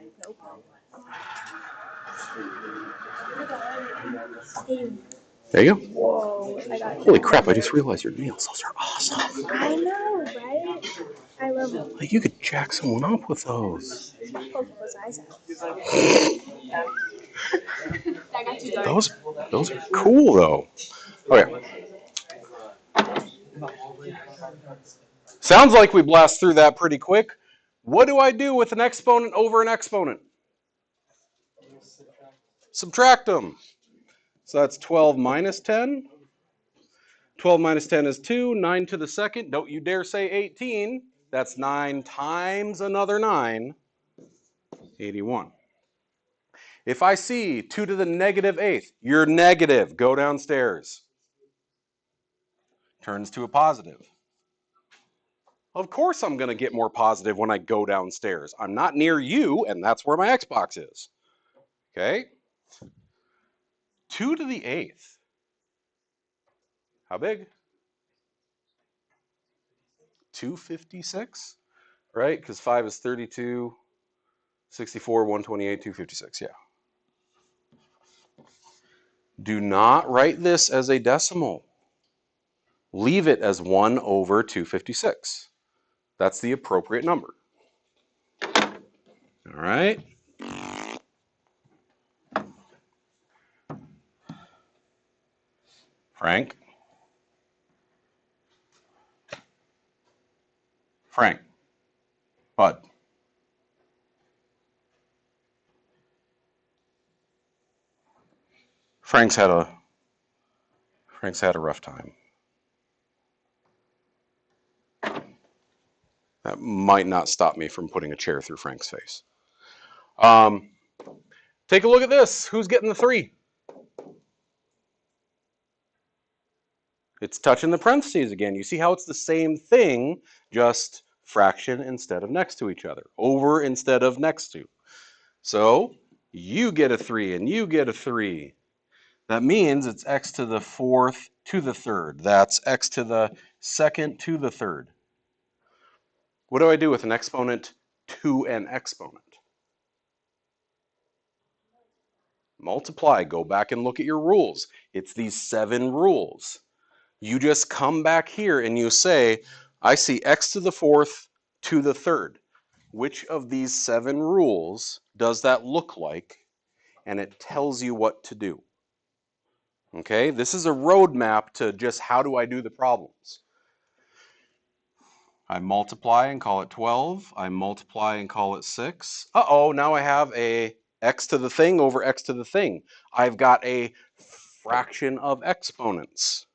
There you go. Whoa, I got Holy crap, I just realized your nails. Those are awesome. I know, right? I love them. Like, you could jack someone up with those. Poke those eyes out. Those are cool, though. Okay. Sounds like we blast through that pretty quick. What do I do with an exponent over an exponent? Subtract them. So that's 12 minus 10. 12 minus 10 is 2. 9 to the second. Don't you dare say 18. That's 9 times another 9. 81. If I see 2 to the negative 8th, you're negative. Go downstairs. Turns to a positive. Of course I'm going to get more positive when I go downstairs. I'm not near you, and that's where my Xbox is. Okay? 2 to the 8th. How big? 256, right? Because 5 is 32, 64, 128, 256, yeah. Do not write this as a decimal. Leave it as 1 over 256. That's the appropriate number. All right? Frank? Bud. Frank's had a rough time. That might not stop me from putting a chair through Frank's face. Take a look at this. Who's getting the 3? It's touching the parentheses again. You see how it's the same thing, just fraction instead of next to each other. Over instead of next to. So you get a 3 and you get a 3. That means it's x to the 4th to the 3rd. That's x to the 2nd to the 3rd. What do I do with an exponent to an exponent? multiply, go back and look at your rules. It's these 7 rules. You just come back here and you say, I see x to the 4th to the 3rd. Which of these 7 rules does that look like? And it tells you what to do. Okay, this is a roadmap to just how do I do the problems. I multiply and call it 12. I multiply and call it 6. Uh-oh, now I have a x to the thing over x to the thing. I've got a fraction of exponents.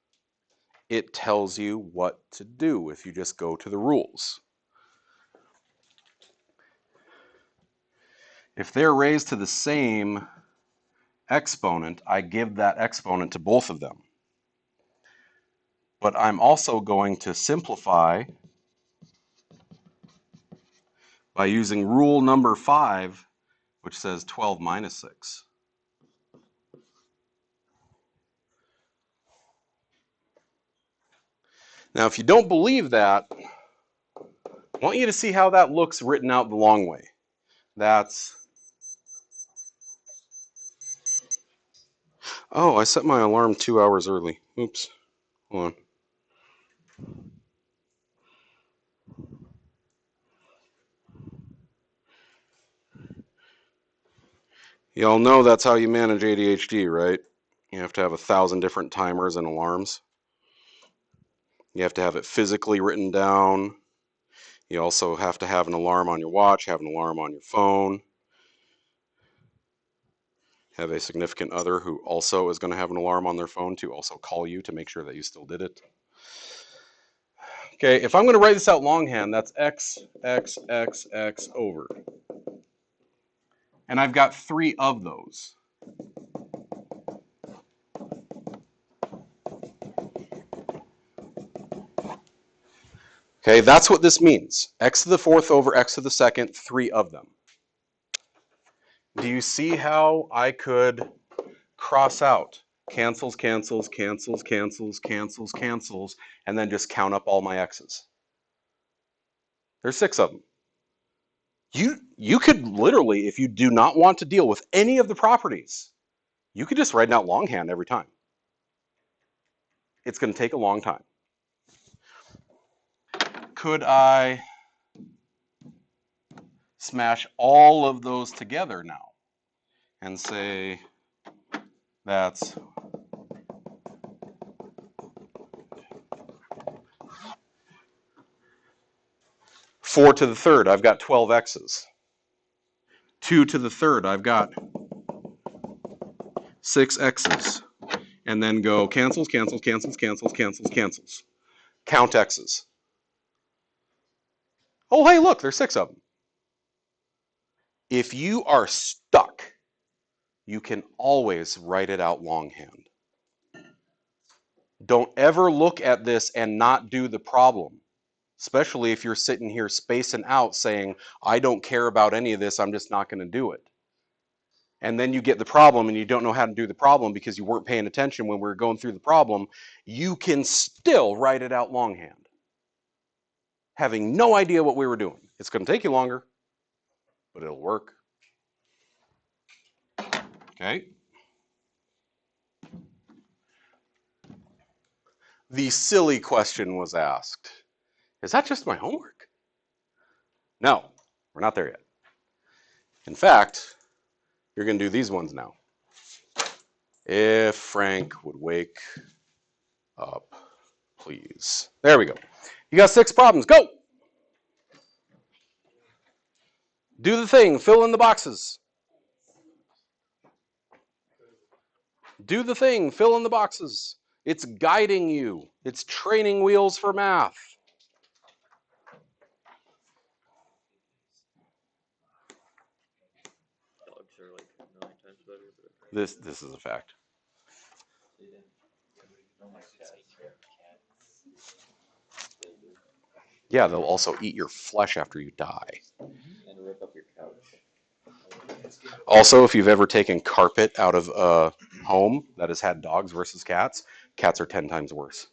It tells you what to do if you just go to the rules. If they're raised to the same exponent, I give that exponent to both of them. But I'm also going to simplify by using rule number 5, which says 12 minus 6. Now, if you don't believe that, I want you to see how that looks written out the long way. That's, oh, I set my alarm 2 hours early. Oops, hold on. Y'all know that's how you manage ADHD, right? You have to have 1,000 different timers and alarms. You have to have it physically written down. You also have to have an alarm on your watch, have an alarm on your phone. Have a significant other who also is going to have an alarm on their phone to also call you to make sure that you still did it. Okay, if I'm going to write this out longhand, that's x, x, x, x over. And I've got 3 of those. Okay, that's what this means. X to the 4th over x to the 2nd, 3 of them. Do you see how I could cross out cancels, cancels, cancels, cancels, cancels, cancels, and then just count up all my x's? There's 6 of them. You could literally, if you do not want to deal with any of the properties, you could just write it out longhand every time. It's going to take a long time. Could I smash all of those together now and say that's 4 to the 3rd, I've got 12 x's. 2 to the 3rd, I've got 6 x's. And then go cancels, cancels, cancels, cancels, cancels, cancels. Count x's. Oh, hey, look, there's 6 of them. If you are stuck, you can always write it out longhand. Don't ever look at this and not do the problem, especially if you're sitting here spacing out saying, I don't care about any of this, I'm just not going to do it. And then you get the problem and you don't know how to do the problem because you weren't paying attention when we were going through the problem, you can still write it out longhand, having no idea what we were doing. It's going to take you longer, but it'll work. Okay. The silly question was asked. Is that just my homework? No, we're not there yet. In fact, you're going to do these ones now. If Frank would wake up, please. There we go. You got 6 problems. Go! Do the thing. Fill in the boxes. Do the thing. Fill in the boxes. It's guiding you. It's training wheels for math. Dogs are like 9 times better. This is a fact. Yeah, they'll also eat your flesh after you die. And rip up your couch. Also, if you've ever taken carpet out of a home that has had dogs versus cats, cats are 10 times worse.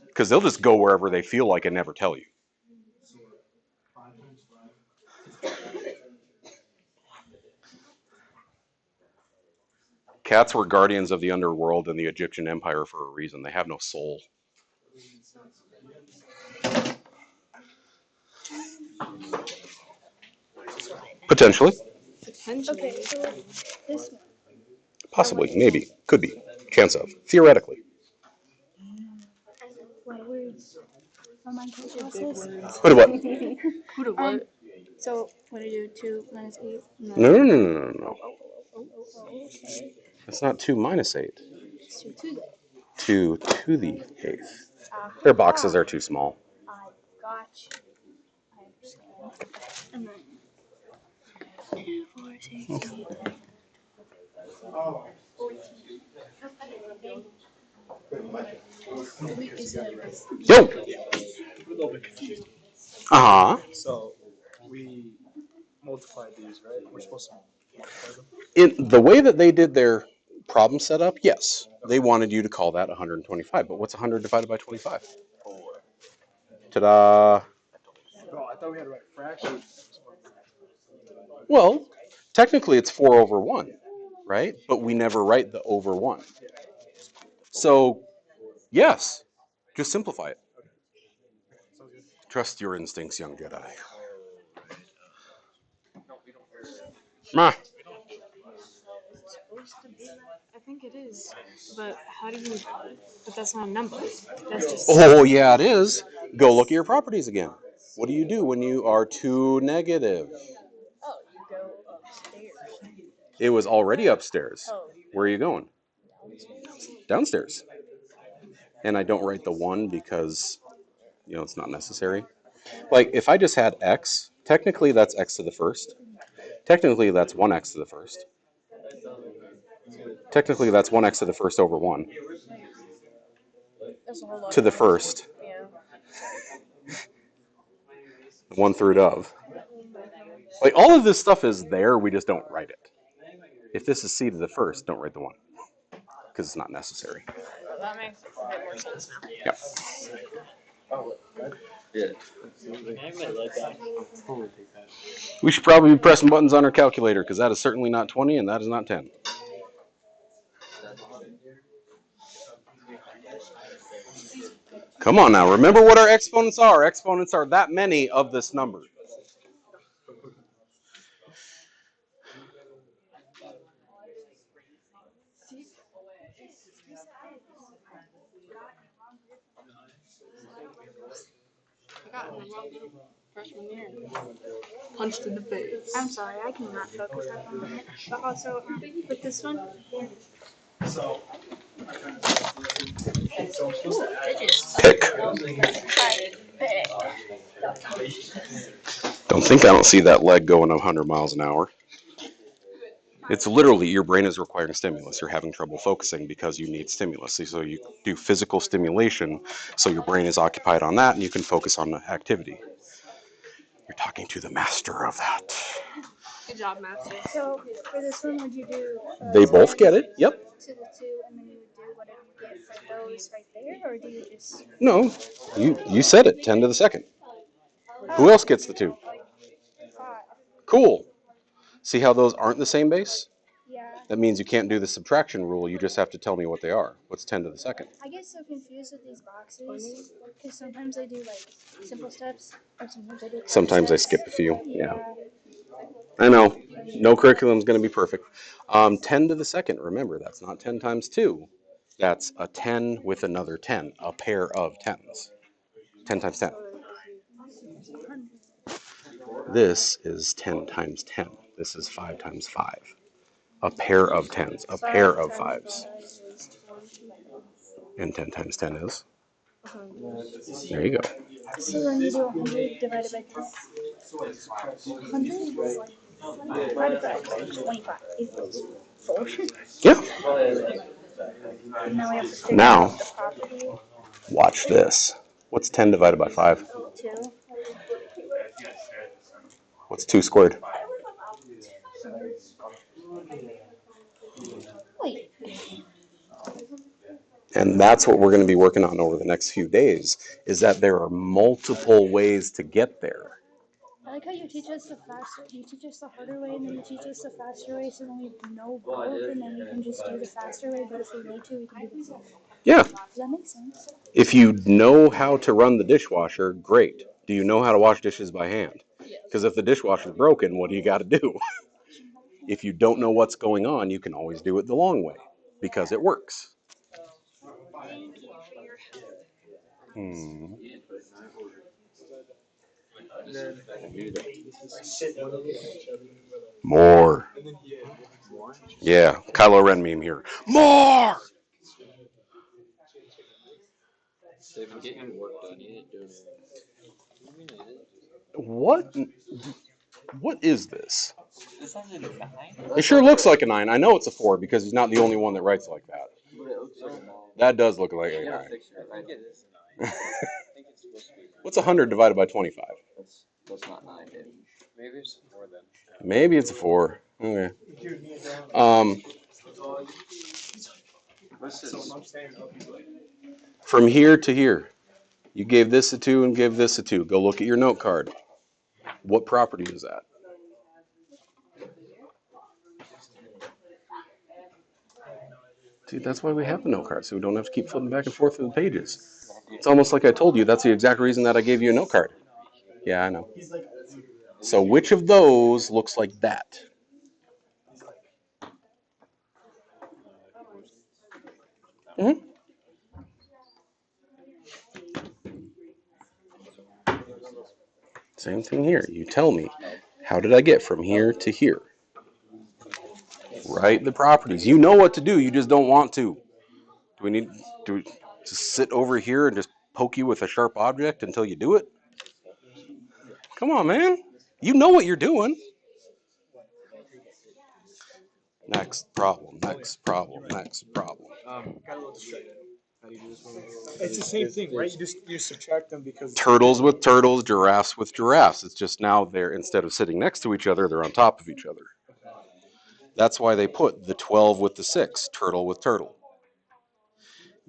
Because they'll just go wherever they feel like and never tell you. Cats were guardians of the underworld in the Egyptian Empire for a reason. They have no soul. Potentially. Okay, so this one. Possibly. Maybe. Could be. Chance of. Theoretically. What words? Oh my process. What about? Who to what? So what do you do? 2 minus 8? No, no, no, no, no, no. Okay. That's not 2 minus 8. It's 2 to the 2 to the 8th. aha. Their boxes are too small. I got you. I understand. And then 4, 6, 8, 14. Yo! Uh-huh. So we multiply these, right? We're supposed to multiply them. In the way that they did their problem setup, yes. They wanted you to call that 125. But what's 100 divided by 25? Ta-da! No, I thought we had to write fractions. Well, technically it's 4 over 1, right? But we never write the over 1. So, yes, just simplify it. Trust your instincts, young Jedi. Ma. I think it is. But how do you. But that's not a number. That's just. Oh, yeah, it is. Go look at your properties again. What do you do when you are too negative? Oh, you go upstairs. It was already upstairs. Oh, Where are you going? Downstairs. And I don't write the 1 because, it's not necessary. Like, if I just had x, technically that's x to the first. Technically that's 1x to the first. Technically that's 1x to the first over 1 that's a whole lot to the of first. yeah. 1/3 of. Like, all of this stuff is there, we just don't write it. If this is c to the first, don't write the 1 because it's not necessary. Well, that makes a bit more sense now. Yep. Yeah. We should probably be pressing buttons on our calculator because that is certainly not 20 and that is not 10. Come on now, remember what our exponents are. Exponents are that many of this number. I got in the wrong group freshman year. Punched in the face. I'm sorry, I cannot focus up on that. But also, with this one, Pick. Don't think I don't see that leg going 100 miles an hour. It's literally your brain is requiring stimulus. You're having trouble focusing because you need stimulus. So you do physical stimulation so your brain is occupied on that and you can focus on the activity. You're talking to the master of that. Good job, Master. so for this one, would you do? They both get it. Yep. To the 2, and then you would do whatever you get for those right there, or do you just? No, you said it. 10 to the second. Who else gets the 2? 5. Cool. See how those aren't the same base? Yeah. That means you can't do the subtraction rule. You just have to tell me what they are. What's 10 to the second? I get so confused with these boxes because sometimes they do like simple steps, or sometimes they do. Sometimes I skip a few. Yeah. I know. No curriculum's going to be perfect. 10 to the second. Remember, that's not 10 times 2. That's a 10 with another 10. A pair of 10s. 10 times 10. This is 10 times 10. This is 5 times 5. A pair of 10s. A pair of 5s. And 10 times 10 is? There you go. So then you do 100 divided by 10. 100 divided by 25 equals 4. Yeah. And now we have to figure Now, out the property. watch this. What's 10 divided by 5? 2. What's 2 squared? Wait. And that's what we're going to be working on over the next few days, is that there are multiple ways to get there. like how you teach us the faster, you teach us the harder way, and then you teach us the faster way, so then we know both, and then we can just do the faster way. But if we need to, we can do the both. Yeah. Does that make sense? If you know how to run the dishwasher, great. Do you know how to wash dishes by hand? Because if the dishwasher's broken, what do you got to do? If you don't know what's going on, you can always do it the long way because it works. Thank you for your help. Hmm. And then sit one of each other. More. And then Yeah, Kylo Ren meme here. More! They've been getting your work done. You ain't doing it. What do you mean it is? What? What is this? This has a 9? It sure looks like a 9. I know it's a 4 because he's not the only one that writes like that. But it looks like a 9. That does look like a You gotta 9. fix it. I think it is a 9. I think it's supposed to be a 9. What's 100 divided by 25? That's not 9, dude. Maybe it's 4 then. Maybe it's a 4. Okay. What's this? From here to here, you gave this a 2 and gave this a 2. Go look at your note card. What property is that? Dude, that's why we have the note card, so we don't have to keep flipping back and forth through the pages. It's almost like I told you, that's the exact reason that I gave you a note card. Yeah, I know. So which of those looks like that? Mm-hmm. Same thing here. You tell me, how did I get from here to here? Write the properties. You know what to do, you just don't want to. Do we need to just sit over here and just poke you with a sharp object until you do it? Come on, man. You know what you're doing. Next problem, next problem, next problem. Got a little distracted. It's the same thing, right? You subtract them because Turtles with turtles, giraffes with giraffes. It's just now they're, instead of sitting next to each other, they're on top of each other. That's why they put the 12 with the 6, turtle with turtle.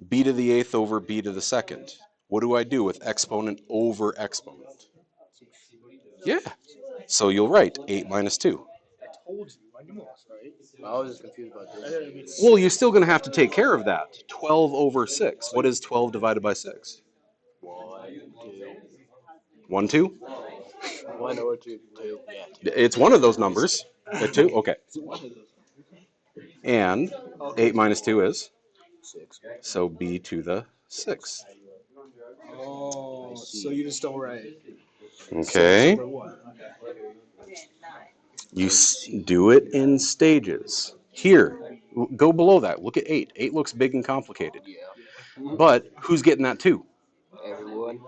B to the 8th over b to the 2nd. What do I do with exponent over exponent? Yeah. So you'll write 8 minus 2. I told you, I knew I was just confused about this. Well, you're still going to have to take care of that. 12 over 6. What is 12 divided by 6? 1, 2? 1 or 2, 2. Yeah. It's one of those numbers. 2? Okay. And 8 minus 2 is? 6. So b to the 6th. Oh, so you just don't write. Okay. Number 1. You do it in stages. Here, go below that. Look at 8. 8 looks big and complicated. But who's getting that 2? Everyone.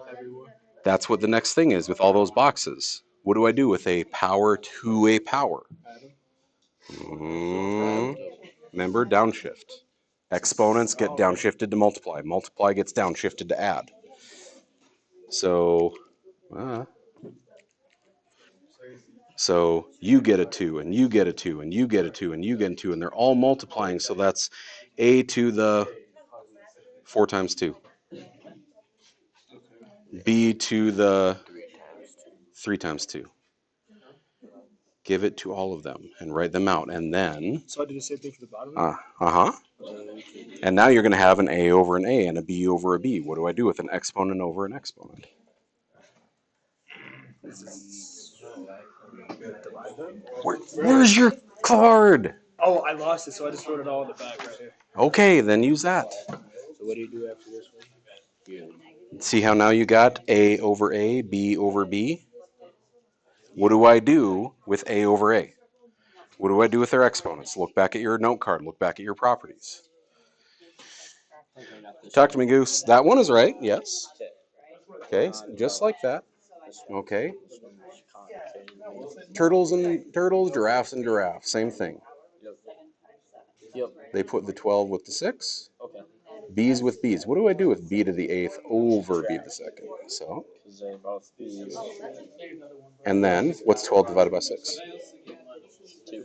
That's what the next thing is with all those boxes. What do I do with a power to a power? Remember, downshift. Exponents get downshifted to multiply. Multiply gets downshifted to add. So you get a 2, and you get a 2, and you get a 2, and you get a 2, and they're all multiplying. So that's a to the 4 times 2. B to the 3 times 2. Give it to all of them and write them out. And then... So I did the same thing for the bottom? Uh-huh. And now you're going to have an A over an A and a B over a B. What do I do with an exponent over an exponent? Divide them? Where's your card? Oh, I lost it, so I just wrote it all in the back right here. Okay, then use that. So what do you do after this one? See how now you got A over A, B over B? What do I do with A over A? What do I do with their exponents? Look back at your note card. Look back at your properties. Talk to me, Goose. That one is right, yes. Okay, just like that. Okay. Turtles, giraffes and giraffes. Same thing. Yep. They put the 12 with the 6. Okay. B's with B's. What do I do with B to the 8th over B to the 2nd? So. Because they're both B's. And then, what's 12 divided by 6? 2.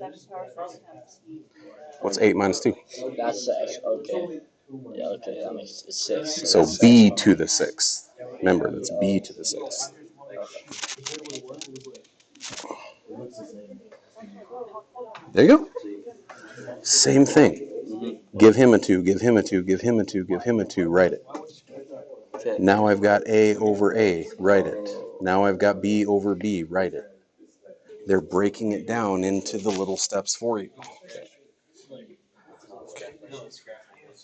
What's 8 minus 2? That's 6. Okay. Yeah, okay, that makes it 6. So B to the 6th. Remember, that's B to the 6th. There you go. Same thing. Give him a 2, give him a 2, give him a 2, give him a 2, write it. Okay. Now I've got A over A, write it. Now I've got B over B, write it. They're breaking it down into the little steps for you.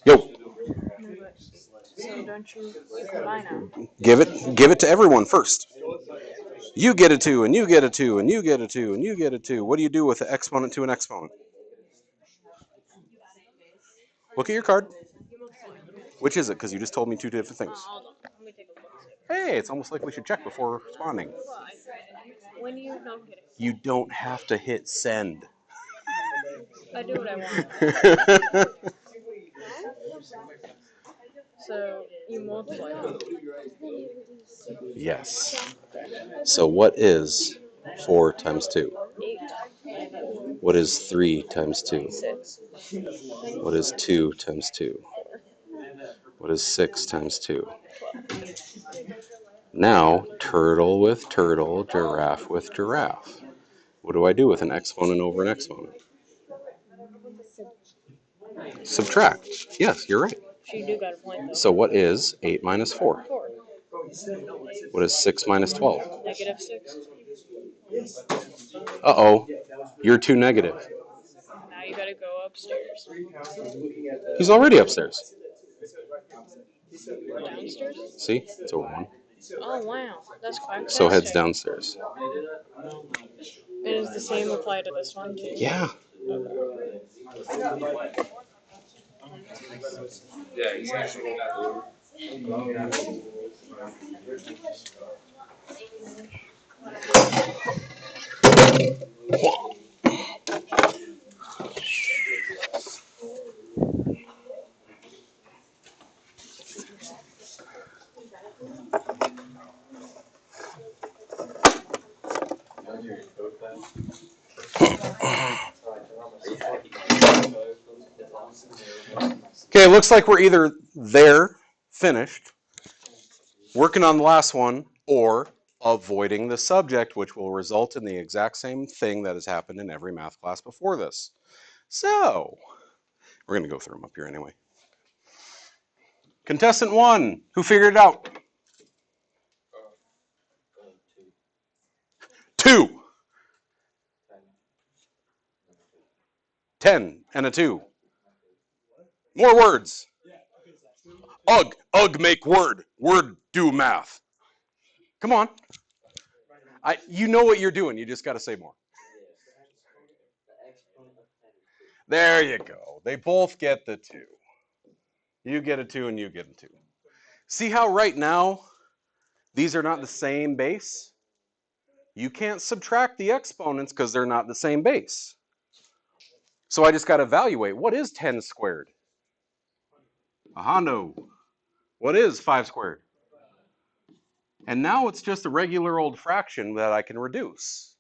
Yo, No, but so don't you combine them? give it to everyone first. You get a 2, and you get a 2, and you get a 2, and you get a 2. What do you do with an exponent to an exponent? Look at your card. Which is it? Because you just told me two different things. Hold on. Let me take a look. Hey, it's almost like we should check before responding. When you don't get it, You don't have to hit send. I do what I want. So you multiply them. Yes. So what is 4 times 2? 8, What is 3 times 2? 6, What is 2 times 2? 4, What is 6 times 2? 12. Now, turtle with turtle, giraffe with giraffe. What do I do with an exponent over an exponent? Subtract. Yes, you're right. So you do got a point though. So what is 8 minus 4? 4. What is 6 minus 12? -6. Uh-oh. You're too negative. Now you gotta go upstairs. He's already upstairs. Downstairs? See? It's over 1. Oh wow, that's quite So heads fantastic. downstairs. And does the same apply to this one too? Yeah. Okay, looks like we're either there, finished, working on the last one, or avoiding the subject, which will result in the exact same thing that has happened in every math class before this. So, we're going to go through them up here anyway. Contestant 1, who figured it out? 2. 10 and a 2. More words. Ugh, make word. Word do math. Come on. You know what you're doing. You just got to say more. There you go. They both get the 2. You get a 2 and you get a 2. See how right now these are not the same base? You can't subtract the exponents because they're not the same base. So I just got to evaluate, what is 10 squared? Aha, no. What is 5 squared? And now it's just a regular old fraction that I can reduce.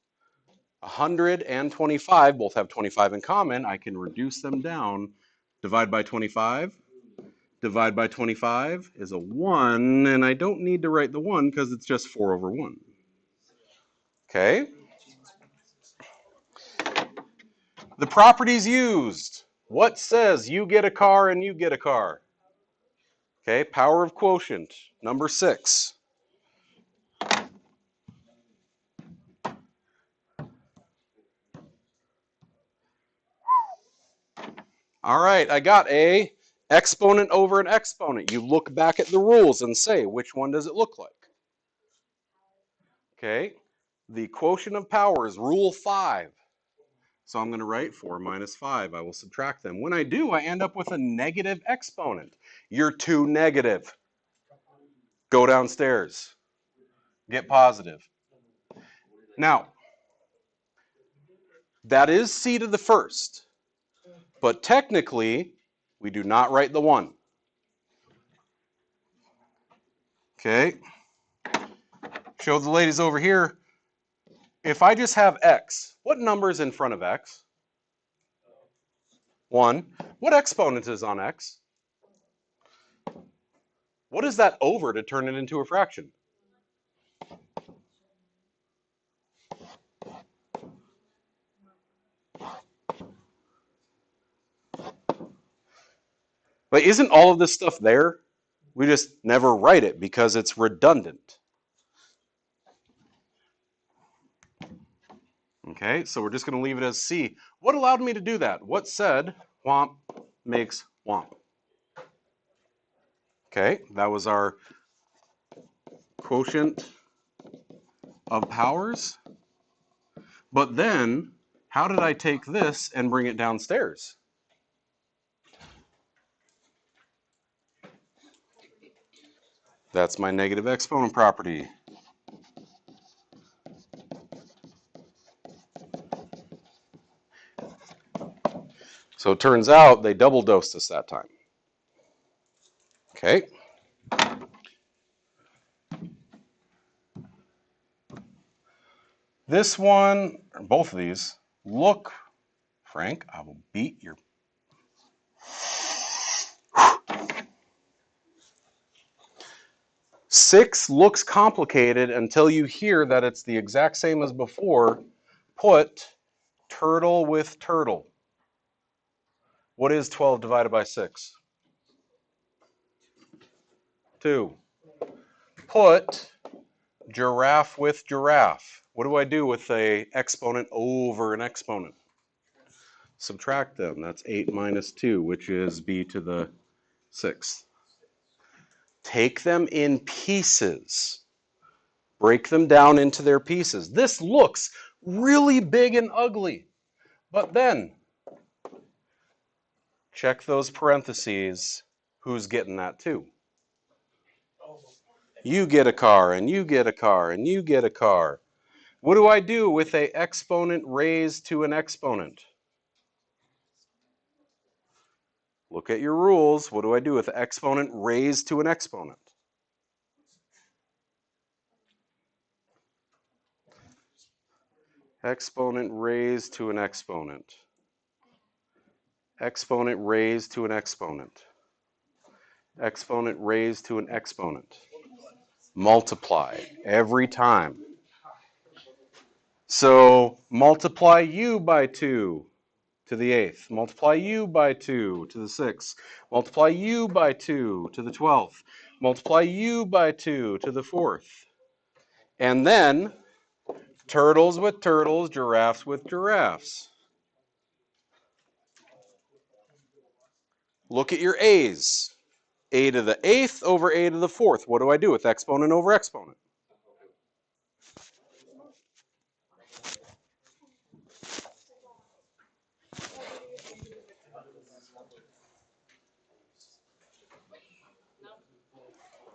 100 and 25 both have 25 in common. I can reduce them down. Divide by 25. Divide by 25 is a 1, and I don't need to write the 1 because it's just 4 over 1. Okay? The properties used. What says you get a car and you get a car? Okay, power of quotient, number 6. All right, I got a exponent over an exponent. You look back at the rules and say, which one does it look like? Okay, the quotient of power is rule 5. So I'm going to write 4 minus 5. I will subtract them. When I do, I end up with a negative exponent. You're too negative. Go downstairs. Get positive. Now, that is c to the first. But technically, we do not write the 1. Okay. Show the ladies over here. If I just have x, what number is in front of x? 1. What exponent is on x? What is that over to turn it into a fraction? But isn't all of this stuff there? We just never write it because it's redundant. Okay, so we're just going to leave it as C. What allowed me to do that? What said whomp makes whomp? Okay, that was our quotient of powers. But then, how did I take this and bring it downstairs? That's my negative exponent property. So it turns out they double dosed us that time. Okay. This one, or both of these, look, Frank, I will beat your... 6 looks complicated until you hear that it's the exact same as before. Put turtle with turtle. What is 12 divided by 6? 2. Put giraffe with giraffe. What do I do with a exponent over an exponent? Subtract them. That's 8 minus 2, which is b to the 6th. Take them in pieces. Break them down into their pieces. This looks really big and ugly, but then check those parentheses. Who's getting that too? You get a car, and you get a car, and you get a car. What do I do with a exponent raised to an exponent? Look at your rules. What do I do with an exponent raised to an exponent? Exponent raised to an exponent. Exponent raised to an exponent. Exponent raised to an exponent. Multiply every time. So multiply u by 2 to the 8th. Multiply u by 2 to the 6th. Multiply u by 2 to the 12th. Multiply u by 2 to the 4th. And then turtles with turtles, giraffes with giraffes. Look at your a's. A to the 8th over a to the 4th. What do I do with exponent over exponent?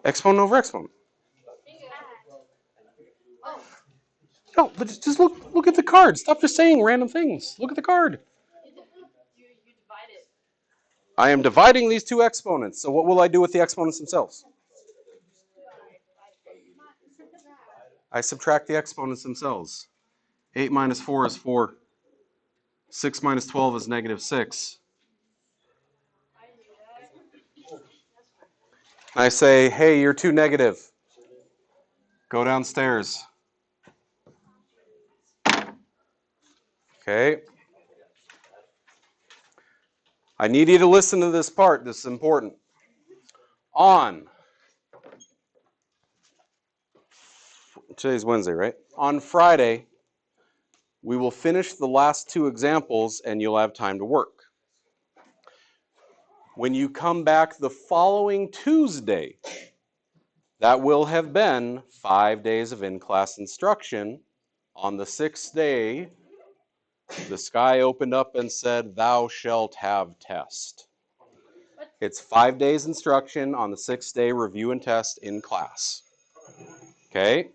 Exponent over exponent. No, but just look at the card. Stop just saying random things. Look at the card. I am dividing these two exponents. So what will I do with the exponents themselves? I subtract the exponents themselves. 8 minus 4 is 4. 6 minus 12 is negative 6. I say, hey, you're too negative. Go downstairs. Okay. I need you to listen to this part. This is important. Today's Wednesday, right? On Friday, we will finish the last 2 examples and you'll have time to work. When you come back the following Tuesday, that will have been 5 days of in-class instruction. On the 6th day, the sky opened up and said, thou shalt have test. It's 5 days instruction on the 6th day, review and test in class. Okay?